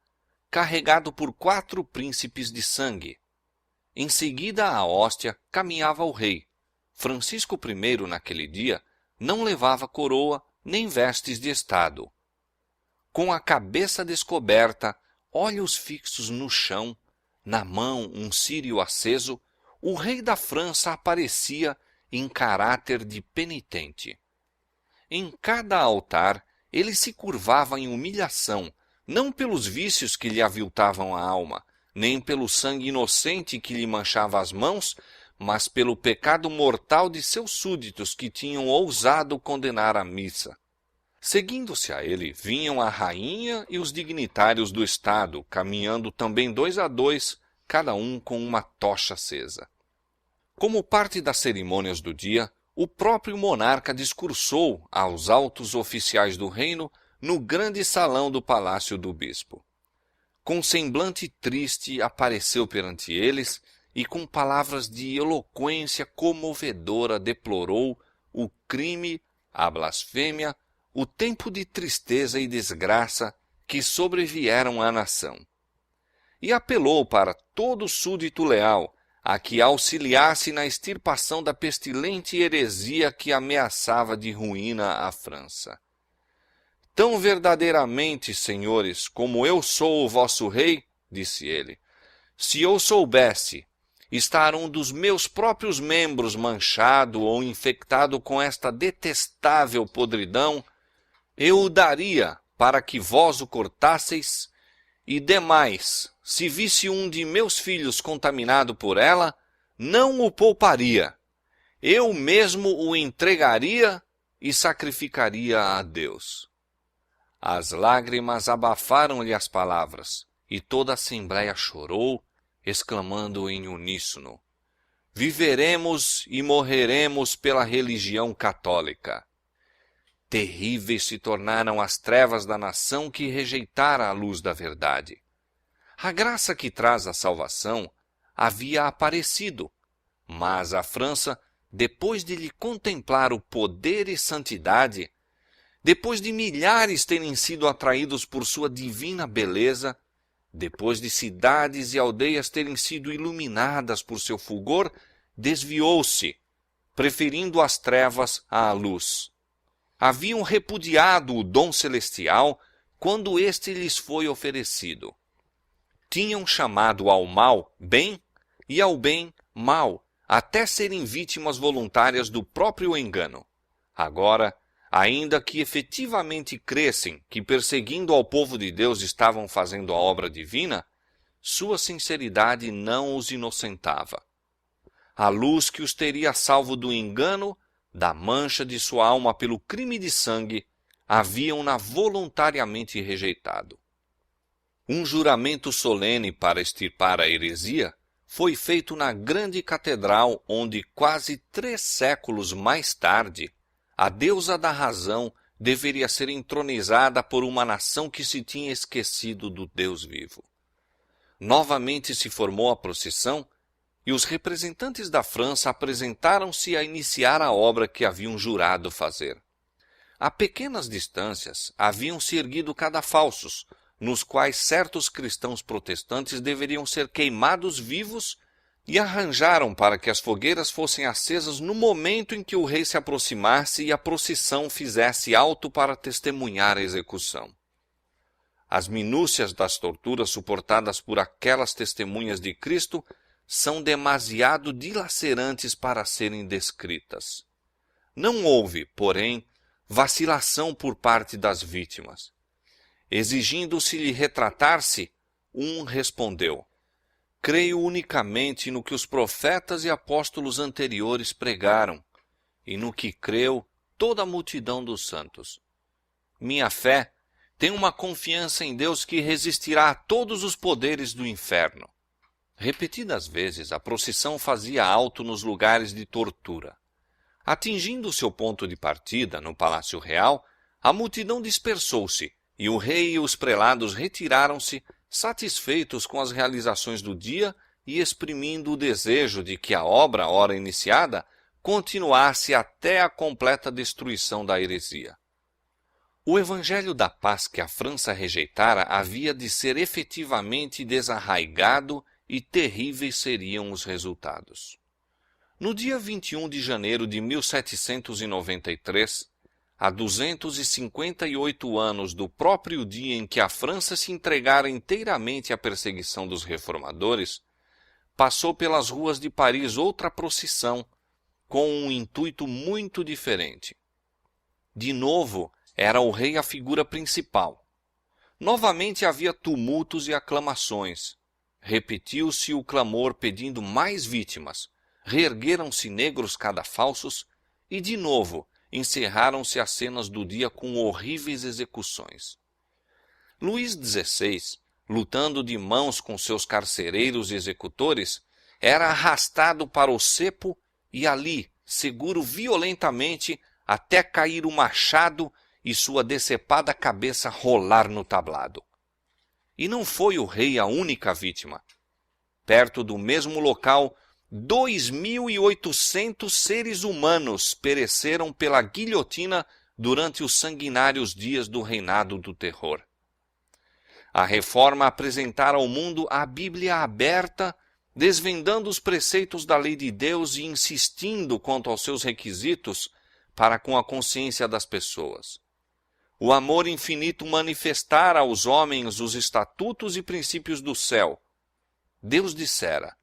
S1: carregado por 4 príncipes de sangue. Em seguida à hóstia caminhava o rei. Francisco I, naquele dia, não levava coroa nem vestes de estado. Com a cabeça descoberta, olhos fixos no chão, na mão um círio aceso, o rei da França aparecia em caráter de penitente. Em cada altar, ele se curvava em humilhação, não pelos vícios que lhe aviltavam a alma, nem pelo sangue inocente que lhe manchava as mãos, mas pelo pecado mortal de seus súditos que tinham ousado condenar a missa. Seguindo-se a ele, vinham a rainha e os dignitários do Estado, caminhando também 2 a 2, cada um com uma tocha acesa. Como parte das cerimônias do dia, o próprio monarca discursou aos altos oficiais do reino no grande salão do palácio do bispo. Com semblante triste apareceu perante eles e com palavras de eloquência comovedora deplorou o crime, a blasfêmia, o tempo de tristeza e desgraça que sobrevieram à nação. E apelou para todo súdito leal a que auxiliasse na extirpação da pestilente heresia que ameaçava de ruína a França. Tão verdadeiramente, senhores, como eu sou o vosso rei, disse ele, se eu soubesse estar um dos meus próprios membros manchado ou infectado com esta detestável podridão, eu o daria para que vós o cortasseis, e demais, se visse um de meus filhos contaminado por ela, não o pouparia. Eu mesmo o entregaria e sacrificaria a Deus. As lágrimas abafaram-lhe as palavras, e toda a assembleia chorou, exclamando em uníssono: Viveremos e morreremos pela religião católica. Terríveis se tornaram as trevas da nação que rejeitara a luz da verdade. A graça que traz a salvação havia aparecido, mas a França, depois de lhe contemplar o poder e santidade, depois de milhares terem sido atraídos por sua divina beleza, depois de cidades e aldeias terem sido iluminadas por seu fulgor, desviou-se, preferindo as trevas à luz. Haviam repudiado o dom celestial quando este lhes foi oferecido. Tinham chamado ao mal bem e ao bem mal, até serem vítimas voluntárias do próprio engano. Agora, ainda que efetivamente crescem que perseguindo ao povo de Deus estavam fazendo a obra divina, sua sinceridade não os inocentava. A luz que os teria salvo do engano, da mancha de sua alma pelo crime de sangue, haviam-na voluntariamente rejeitado. Um juramento solene para extirpar a heresia foi feito na grande catedral onde, quase 3 séculos mais tarde, a deusa da razão deveria ser entronizada por uma nação que se tinha esquecido do Deus vivo. Novamente se formou a procissão e os representantes da França apresentaram-se a iniciar a obra que haviam jurado fazer. A pequenas distâncias haviam-se erguido cadafalsos, nos quais certos cristãos protestantes deveriam ser queimados vivos, e arranjaram para que as fogueiras fossem acesas no momento em que o rei se aproximasse e a procissão fizesse alto para testemunhar a execução. As minúcias das torturas suportadas por aquelas testemunhas de Cristo são demasiado dilacerantes para serem descritas. Não houve, porém, vacilação por parte das vítimas. Exigindo-se-lhe retratar-se, um respondeu: creio unicamente no que os profetas e apóstolos anteriores pregaram, e no que creu toda a multidão dos santos. Minha fé tem uma confiança em Deus que resistirá a todos os poderes do inferno. Repetidas vezes a procissão fazia alto nos lugares de tortura. Atingindo seu ponto de partida, no Palácio Real, a multidão dispersou-se, e o rei e os prelados retiraram-se, satisfeitos com as realizações do dia e exprimindo o desejo de que a obra, ora iniciada, continuasse até a completa destruição da heresia. O evangelho da paz que a França rejeitara havia de ser efetivamente desarraigado e terríveis seriam os resultados. No dia 21 de janeiro de 1793, a 258 anos do próprio dia em que a França se entregara inteiramente à perseguição dos reformadores, passou pelas ruas de Paris outra procissão, com um intuito muito diferente. De novo, era o rei a figura principal. Novamente havia tumultos e aclamações. Repetiu-se o clamor pedindo mais vítimas, reergueram-se negros cadafalsos e, de novo, encerraram-se as cenas do dia com horríveis execuções. Luís XVI, lutando de mãos com seus carcereiros e executores, era arrastado para o cepo e ali, seguro violentamente, até cair o machado e sua decepada cabeça rolar no tablado. E não foi o rei a única vítima. Perto do mesmo local, 2.800 seres humanos pereceram pela guilhotina durante os sanguinários dias do reinado do terror. A Reforma apresentara ao mundo a Bíblia aberta, desvendando os preceitos da lei de Deus e insistindo quanto aos seus requisitos para com a consciência das pessoas. O amor infinito manifestara aos homens os estatutos e princípios do céu. Deus dissera: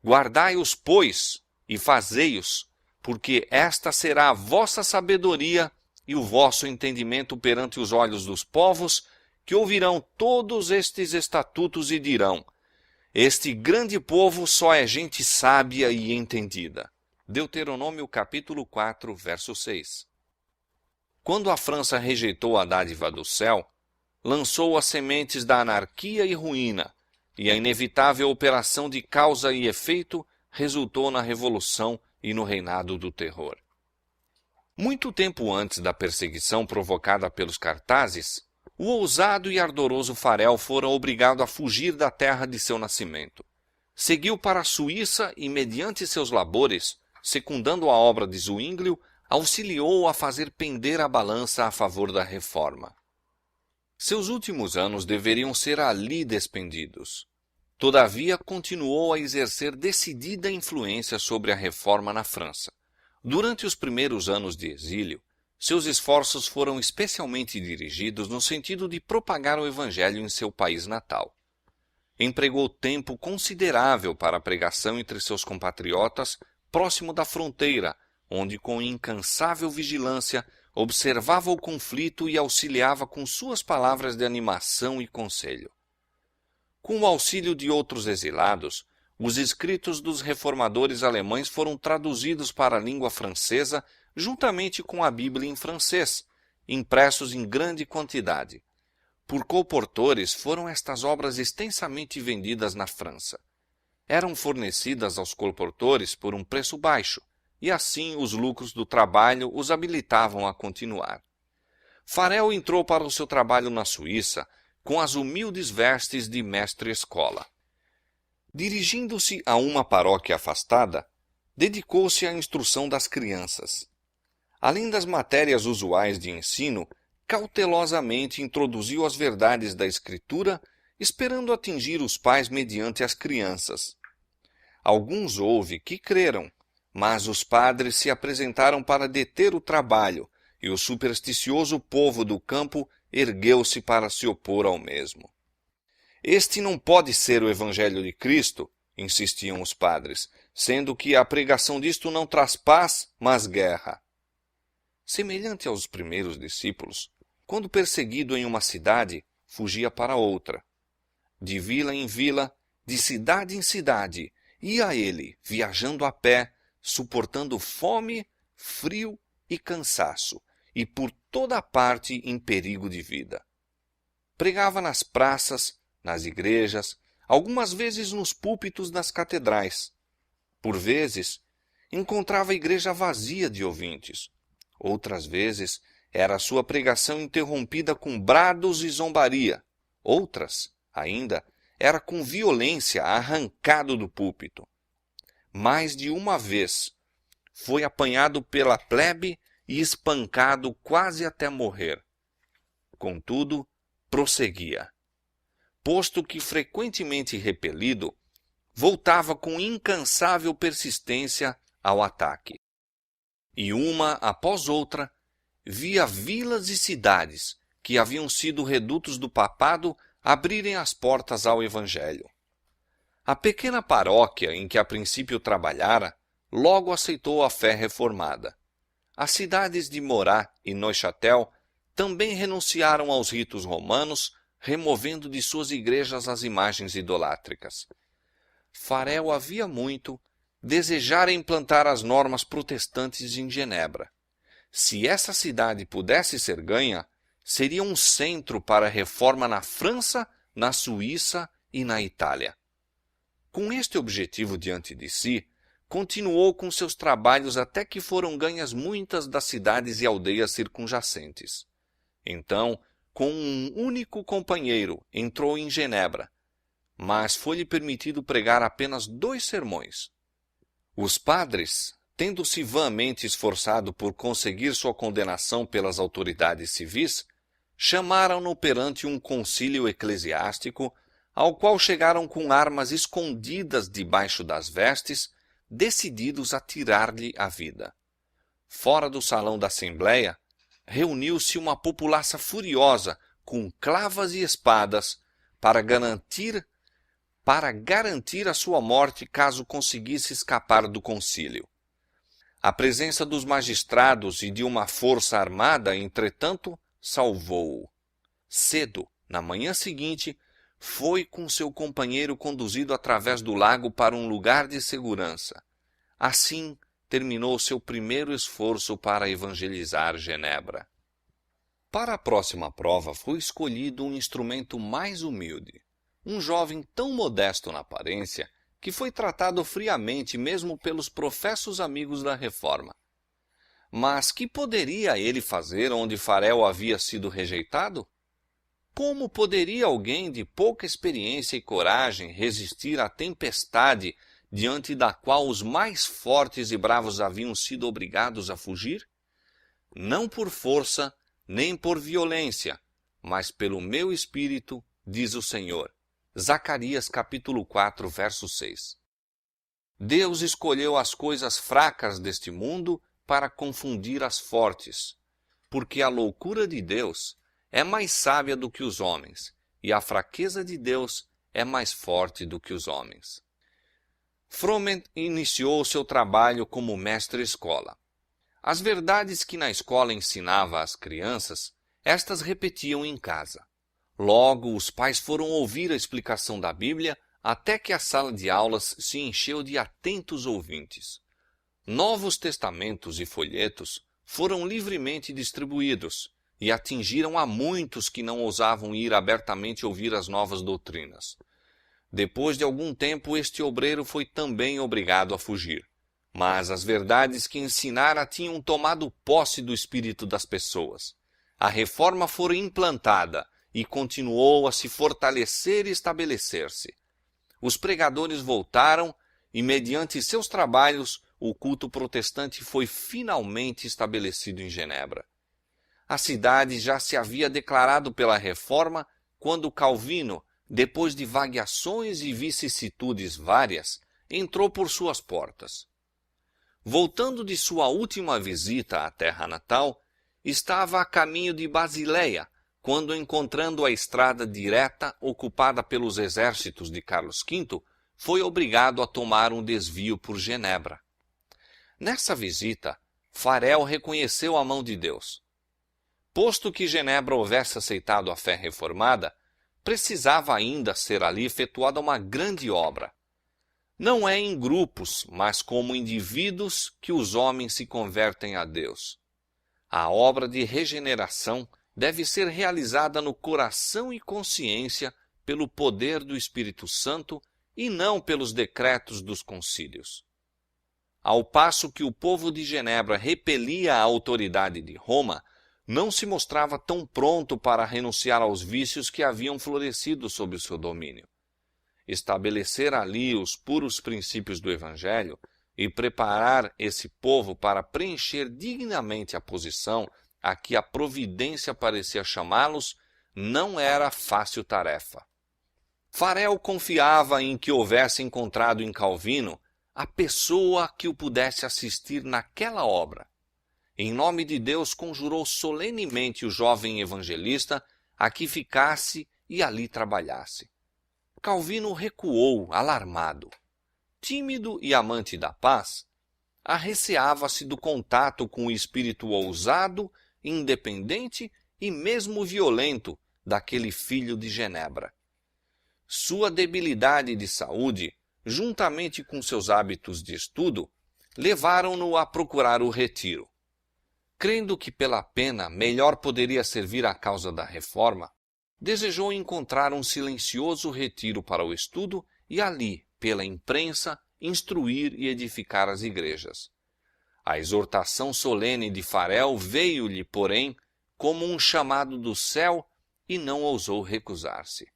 S1: guardai-os, pois, e fazei-os, porque esta será a vossa sabedoria e o vosso entendimento perante os olhos dos povos, que ouvirão todos estes estatutos e dirão: este grande povo só é gente sábia e entendida. Deuteronômio capítulo 4, verso 6. Quando a França rejeitou a dádiva do céu, lançou as sementes da anarquia e ruína, e a inevitável operação de causa e efeito resultou na Revolução e no reinado do terror. Muito tempo antes da perseguição provocada pelos cartazes, o ousado e ardoroso Farel fora obrigado a fugir da terra de seu nascimento. Seguiu para a Suíça e, mediante seus labores, secundando a obra de Zwinglio, auxiliou a fazer pender a balança a favor da reforma. Seus últimos anos deveriam ser ali despendidos. Todavia, continuou a exercer decidida influência sobre a reforma na França. Durante os primeiros anos de exílio, seus esforços foram especialmente dirigidos no sentido de propagar o Evangelho em seu país natal. Empregou tempo considerável para a pregação entre seus compatriotas próximo da fronteira, onde com incansável vigilância observava o conflito e auxiliava com suas palavras de animação e conselho. Com o auxílio de outros exilados, os escritos dos reformadores alemães foram traduzidos para a língua francesa juntamente com a Bíblia em francês, impressos em grande quantidade. Por colportores foram estas obras extensamente vendidas na França. Eram fornecidas aos colportores por um preço baixo, e assim os lucros do trabalho os habilitavam a continuar. Farel entrou para o seu trabalho na Suíça com as humildes vestes de mestre-escola. Dirigindo-se a uma paróquia afastada, dedicou-se à instrução das crianças. Além das matérias usuais de ensino, cautelosamente introduziu as verdades da Escritura, esperando atingir os pais mediante as crianças. Alguns houve que creram, mas os padres se apresentaram para deter o trabalho, e o supersticioso povo do campo ergueu-se para se opor ao mesmo. Este não pode ser o Evangelho de Cristo, insistiam os padres, sendo que a pregação disto não traz paz, mas guerra. Semelhante aos primeiros discípulos, quando perseguido em uma cidade, fugia para outra. De vila em vila, de cidade em cidade, ia ele, viajando a pé, suportando fome, frio e cansaço, e por toda a parte em perigo de vida. Pregava nas praças, nas igrejas, algumas vezes nos púlpitos das catedrais. Por vezes, encontrava a igreja vazia de ouvintes. Outras vezes, era a sua pregação interrompida com brados e zombaria. Outras, ainda, era com violência arrancado do púlpito. Mais de uma vez, foi apanhado pela plebe e espancado quase até morrer. Contudo, prosseguia. Posto que frequentemente repelido, voltava com incansável persistência ao ataque. E uma após outra, via vilas e cidades que haviam sido redutos do papado abrirem as portas ao Evangelho. A pequena paróquia em que a princípio trabalhara, logo aceitou a fé reformada. As cidades de Morat e Neuchâtel também renunciaram aos ritos romanos, removendo de suas igrejas as imagens idolátricas. Farel havia muito desejara implantar as normas protestantes em Genebra. Se essa cidade pudesse ser ganha, seria um centro para a reforma na França, na Suíça e na Itália. Com este objetivo diante de si, continuou com seus trabalhos até que foram ganhas muitas das cidades e aldeias circunjacentes. Então, com um único companheiro, entrou em Genebra, mas foi-lhe permitido pregar apenas 2 sermões. Os padres, tendo-se vãmente esforçado por conseguir sua condenação pelas autoridades civis, chamaram-no perante um concílio eclesiástico, ao qual chegaram com armas escondidas debaixo das vestes, decididos a tirar-lhe a vida. Fora do salão da Assembleia, reuniu-se uma populaça furiosa, com clavas e espadas, para garantir a sua morte caso conseguisse escapar do concílio. A presença dos magistrados e de uma força armada, entretanto, salvou-o. Cedo, na manhã seguinte, foi com seu companheiro conduzido através do lago para um lugar de segurança. Assim, terminou seu primeiro esforço para evangelizar Genebra. Para a próxima prova foi escolhido um instrumento mais humilde, um jovem tão modesto na aparência que foi tratado friamente mesmo pelos professos amigos da Reforma. Mas que poderia ele fazer onde Farel havia sido rejeitado? Como poderia alguém de pouca experiência e coragem resistir à tempestade diante da qual os mais fortes e bravos haviam sido obrigados a fugir? Não por força, nem por violência, mas pelo meu espírito, diz o Senhor. Zacarias capítulo 4, verso 6. Deus escolheu as coisas fracas deste mundo para confundir as fortes, porque a loucura de Deus é mais sábia do que os homens, e a fraqueza de Deus é mais forte do que os homens. Froment iniciou seu trabalho como mestre-escola. As verdades que na escola ensinava às crianças, estas repetiam em casa. Logo, os pais foram ouvir a explicação da Bíblia até que a sala de aulas se encheu de atentos ouvintes. Novos testamentos e folhetos foram livremente distribuídos e atingiram a muitos que não ousavam ir abertamente ouvir as novas doutrinas. Depois de algum tempo, este obreiro foi também obrigado a fugir. Mas as verdades que ensinara tinham tomado posse do espírito das pessoas. A reforma foi implantada e continuou a se fortalecer e estabelecer-se. Os pregadores voltaram e, mediante seus trabalhos, o culto protestante foi finalmente estabelecido em Genebra. A cidade já se havia declarado pela reforma quando Calvino, depois de vagueações e vicissitudes várias, entrou por suas portas. Voltando de sua última visita à terra natal, estava a caminho de Basileia, quando, encontrando a estrada direta ocupada pelos exércitos de Carlos V, foi obrigado a tomar um desvio por Genebra. Nessa visita, Farel reconheceu a mão de Deus. Posto que Genebra houvesse aceitado a fé reformada, precisava ainda ser ali efetuada uma grande obra. Não é em grupos, mas como indivíduos que os homens se convertem a Deus. A obra de regeneração deve ser realizada no coração e consciência pelo poder do Espírito Santo e não pelos decretos dos concílios. Ao passo que o povo de Genebra repelia a autoridade de Roma, não se mostrava tão pronto para renunciar aos vícios que haviam florescido sob o seu domínio. Estabelecer ali os puros princípios do Evangelho e preparar esse povo para preencher dignamente a posição a que a providência parecia chamá-los não era fácil tarefa. Farel confiava em que houvesse encontrado em Calvino a pessoa que o pudesse assistir naquela obra. Em nome de Deus, conjurou solenemente o jovem evangelista a que ficasse e ali trabalhasse. Calvino recuou, alarmado. Tímido e amante da paz, arreceava-se do contato com o espírito ousado, independente e mesmo violento daquele filho de Genebra. Sua debilidade de saúde, juntamente com seus hábitos de estudo, levaram-no a procurar o retiro. Crendo que pela pena melhor poderia servir à causa da reforma, desejou encontrar um silencioso retiro para o estudo e ali, pela imprensa, instruir e edificar as igrejas. A exortação solene de Farel veio-lhe, porém, como um chamado do céu e não ousou recusar-se.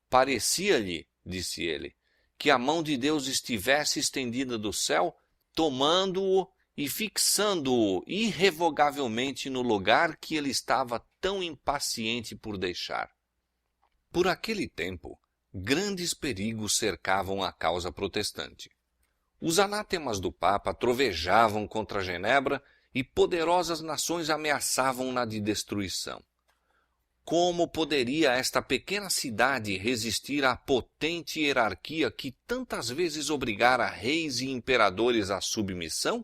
S1: Parecia-lhe, disse ele, que a mão de Deus estivesse estendida do céu, tomando-o e fixando-o irrevogavelmente no lugar que ele estava tão impaciente por deixar. Por aquele tempo, grandes perigos cercavam a causa protestante. Os anátemas do Papa trovejavam contra Genebra e poderosas nações ameaçavam-na de destruição. Como poderia esta pequena cidade resistir à potente hierarquia que tantas vezes obrigara reis e imperadores à submissão?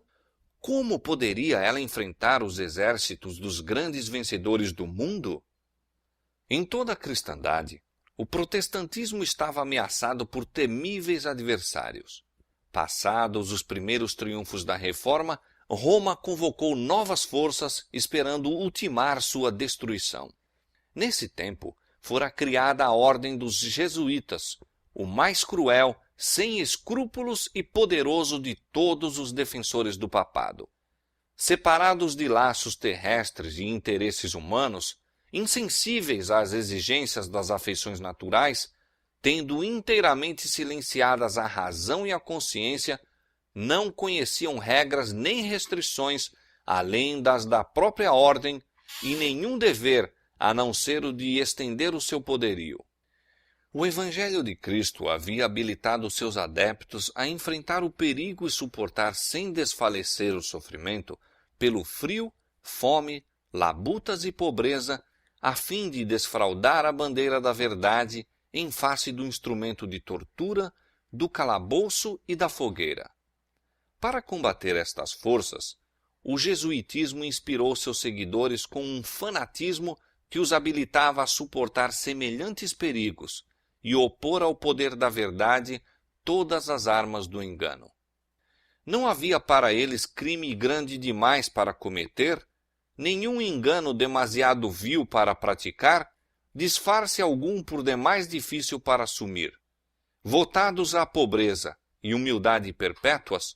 S1: Como poderia ela enfrentar os exércitos dos grandes vencedores do mundo? Em toda a cristandade, o protestantismo estava ameaçado por temíveis adversários. Passados os primeiros triunfos da Reforma, Roma convocou novas forças esperando ultimar sua destruição. Nesse tempo, fora criada a Ordem dos Jesuítas, o mais cruel sem escrúpulos e poderoso de todos os defensores do papado. Separados de laços terrestres e interesses humanos, insensíveis às exigências das afeições naturais, tendo inteiramente silenciadas a razão e a consciência, não conheciam regras nem restrições além das da própria ordem e nenhum dever a não ser o de estender o seu poderio. O Evangelho de Cristo havia habilitado seus adeptos a enfrentar o perigo e suportar sem desfalecer o sofrimento pelo frio, fome, labutas e pobreza, a fim de desfraldar a bandeira da verdade em face do instrumento de tortura, do calabouço e da fogueira. Para combater estas forças, o jesuitismo inspirou seus seguidores com um fanatismo que os habilitava a suportar semelhantes perigos e opor ao poder da verdade todas as armas do engano. Não havia para eles crime grande demais para cometer, nenhum engano demasiado vil para praticar, disfarce algum por demais difícil para assumir. Votados à pobreza e humildade perpétuas,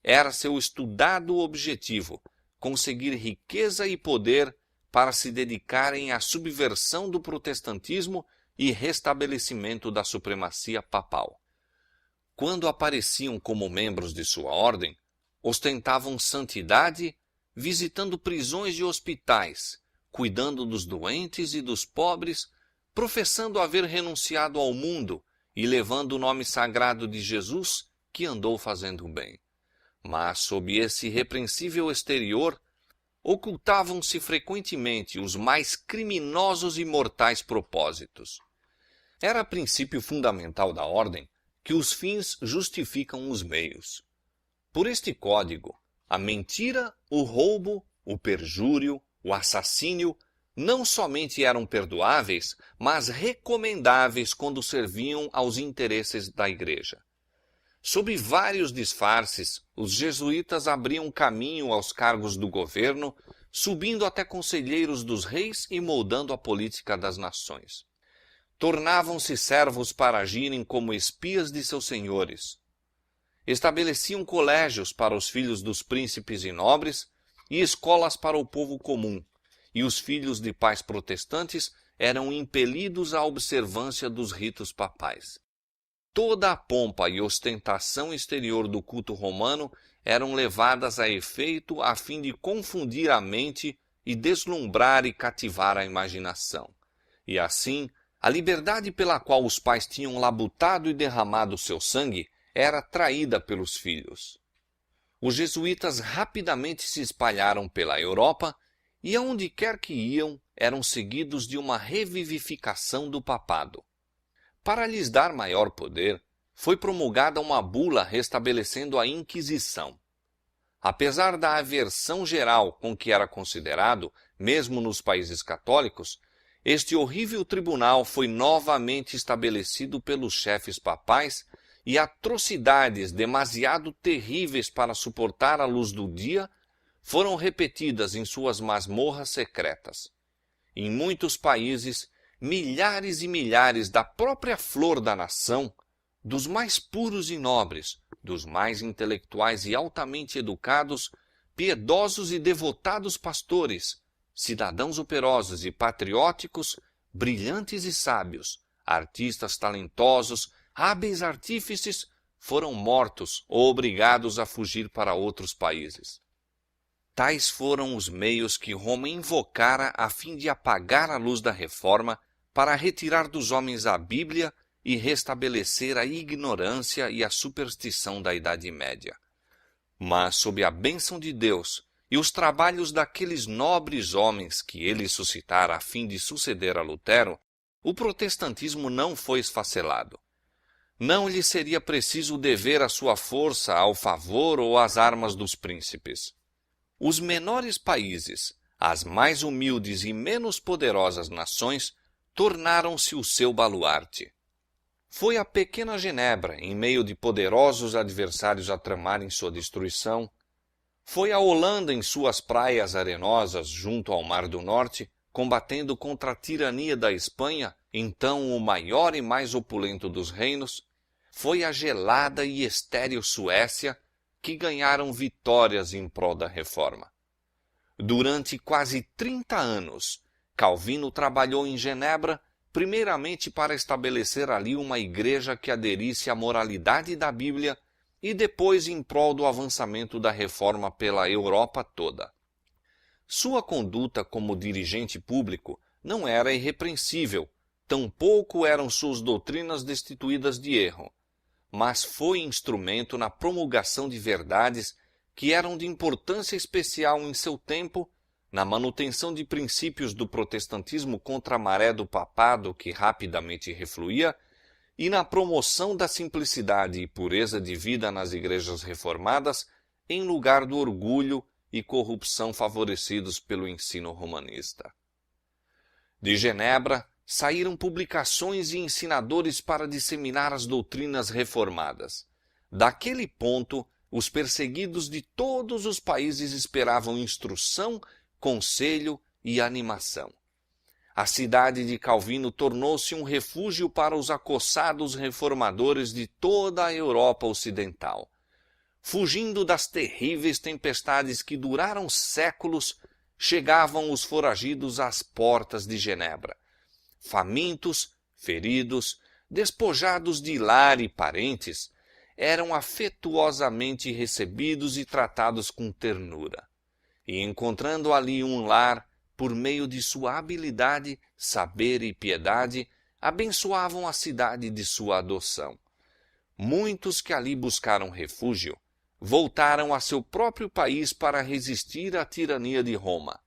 S1: era seu estudado objetivo conseguir riqueza e poder para se dedicarem à subversão do protestantismo e restabelecimento da supremacia papal. Quando apareciam como membros de sua ordem, ostentavam santidade, visitando prisões e hospitais, cuidando dos doentes e dos pobres, professando haver renunciado ao mundo e levando o nome sagrado de Jesus, que andou fazendo bem. Mas, sob esse irrepreensível exterior, ocultavam-se frequentemente os mais criminosos e mortais propósitos. Era princípio fundamental da ordem que os fins justificam os meios. Por este código, a mentira, o roubo, o perjúrio, o assassínio não somente eram perdoáveis, mas recomendáveis quando serviam aos interesses da Igreja. Sob vários disfarces, os jesuítas abriam caminho aos cargos do governo, subindo até conselheiros dos reis e moldando a política das nações. Tornavam-se servos para agirem como espias de seus senhores. Estabeleciam colégios para os filhos dos príncipes e nobres e escolas para o povo comum, e os filhos de pais protestantes eram impelidos à observância dos ritos papais. Toda a pompa e ostentação exterior do culto romano eram levadas a efeito a fim de confundir a mente e deslumbrar e cativar a imaginação. E assim, a liberdade pela qual os pais tinham labutado e derramado seu sangue era traída pelos filhos. Os jesuítas rapidamente se espalharam pela Europa e aonde quer que iam eram seguidos de uma revivificação do papado. Para lhes dar maior poder, foi promulgada uma bula restabelecendo a Inquisição. Apesar da aversão geral com que era considerado, mesmo nos países católicos, este horrível tribunal foi novamente estabelecido pelos chefes papais e atrocidades demasiado terríveis para suportar a luz do dia foram repetidas em suas masmorras secretas. Em muitos países, milhares e milhares da própria flor da nação, dos mais puros e nobres, dos mais intelectuais e altamente educados, piedosos e devotados pastores, cidadãos operosos e patrióticos, brilhantes e sábios, artistas talentosos, hábeis artífices, foram mortos ou obrigados a fugir para outros países. Tais foram os meios que Roma invocara a fim de apagar a luz da reforma, para retirar dos homens a Bíblia e restabelecer a ignorância e a superstição da Idade Média. Mas, sob a bênção de Deus e os trabalhos daqueles nobres homens que ele suscitara a fim de suceder a Lutero, o protestantismo não foi esfacelado. Não lhe seria preciso dever a sua força ao favor ou às armas dos príncipes. Os menores países, as mais humildes e menos poderosas nações, tornaram-se o seu baluarte. Foi a pequena Genebra, em meio de poderosos adversários a tramarem sua destruição. Foi a Holanda em suas praias arenosas junto ao Mar do Norte, combatendo contra a tirania da Espanha, então o maior e mais opulento dos reinos. foi a gelada e estéril Suécia que ganharam vitórias em prol da reforma. Durante quase 30 anos, Calvino trabalhou em Genebra, primeiramente para estabelecer ali uma igreja que aderisse à moralidade da Bíblia e depois em prol do avançamento da reforma pela Europa toda. Sua conduta como dirigente público não era irrepreensível, tampouco eram suas doutrinas destituídas de erro, mas foi instrumento na promulgação de verdades que eram de importância especial em seu tempo, na manutenção de princípios do protestantismo contra a maré do papado que rapidamente refluía, e na promoção da simplicidade e pureza de vida nas igrejas reformadas, em lugar do orgulho e corrupção favorecidos pelo ensino romanista. De Genebra saíram publicações e ensinadores para disseminar as doutrinas reformadas. Daquele ponto, os perseguidos de todos os países esperavam instrução, conselho e animação. A cidade de Calvino tornou-se um refúgio para os acossados reformadores de toda a Europa Ocidental. Fugindo das terríveis tempestades que duraram séculos, chegavam os foragidos às portas de Genebra. Famintos, feridos, despojados de lar e parentes, eram afetuosamente recebidos e tratados com ternura. E encontrando ali um lar, por meio de sua habilidade, saber e piedade, abençoavam a cidade de sua adoção. Muitos que ali buscaram refúgio, voltaram a seu próprio país para resistir à tirania de Roma.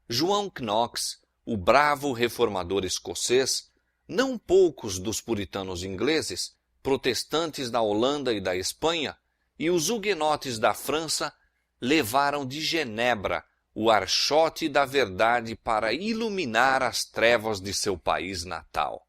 S1: João Knox, o bravo reformador escocês, não poucos dos puritanos ingleses, protestantes da Holanda e da Espanha, e os huguenotes da França, levaram de Genebra o archote da verdade para iluminar as trevas de seu país natal.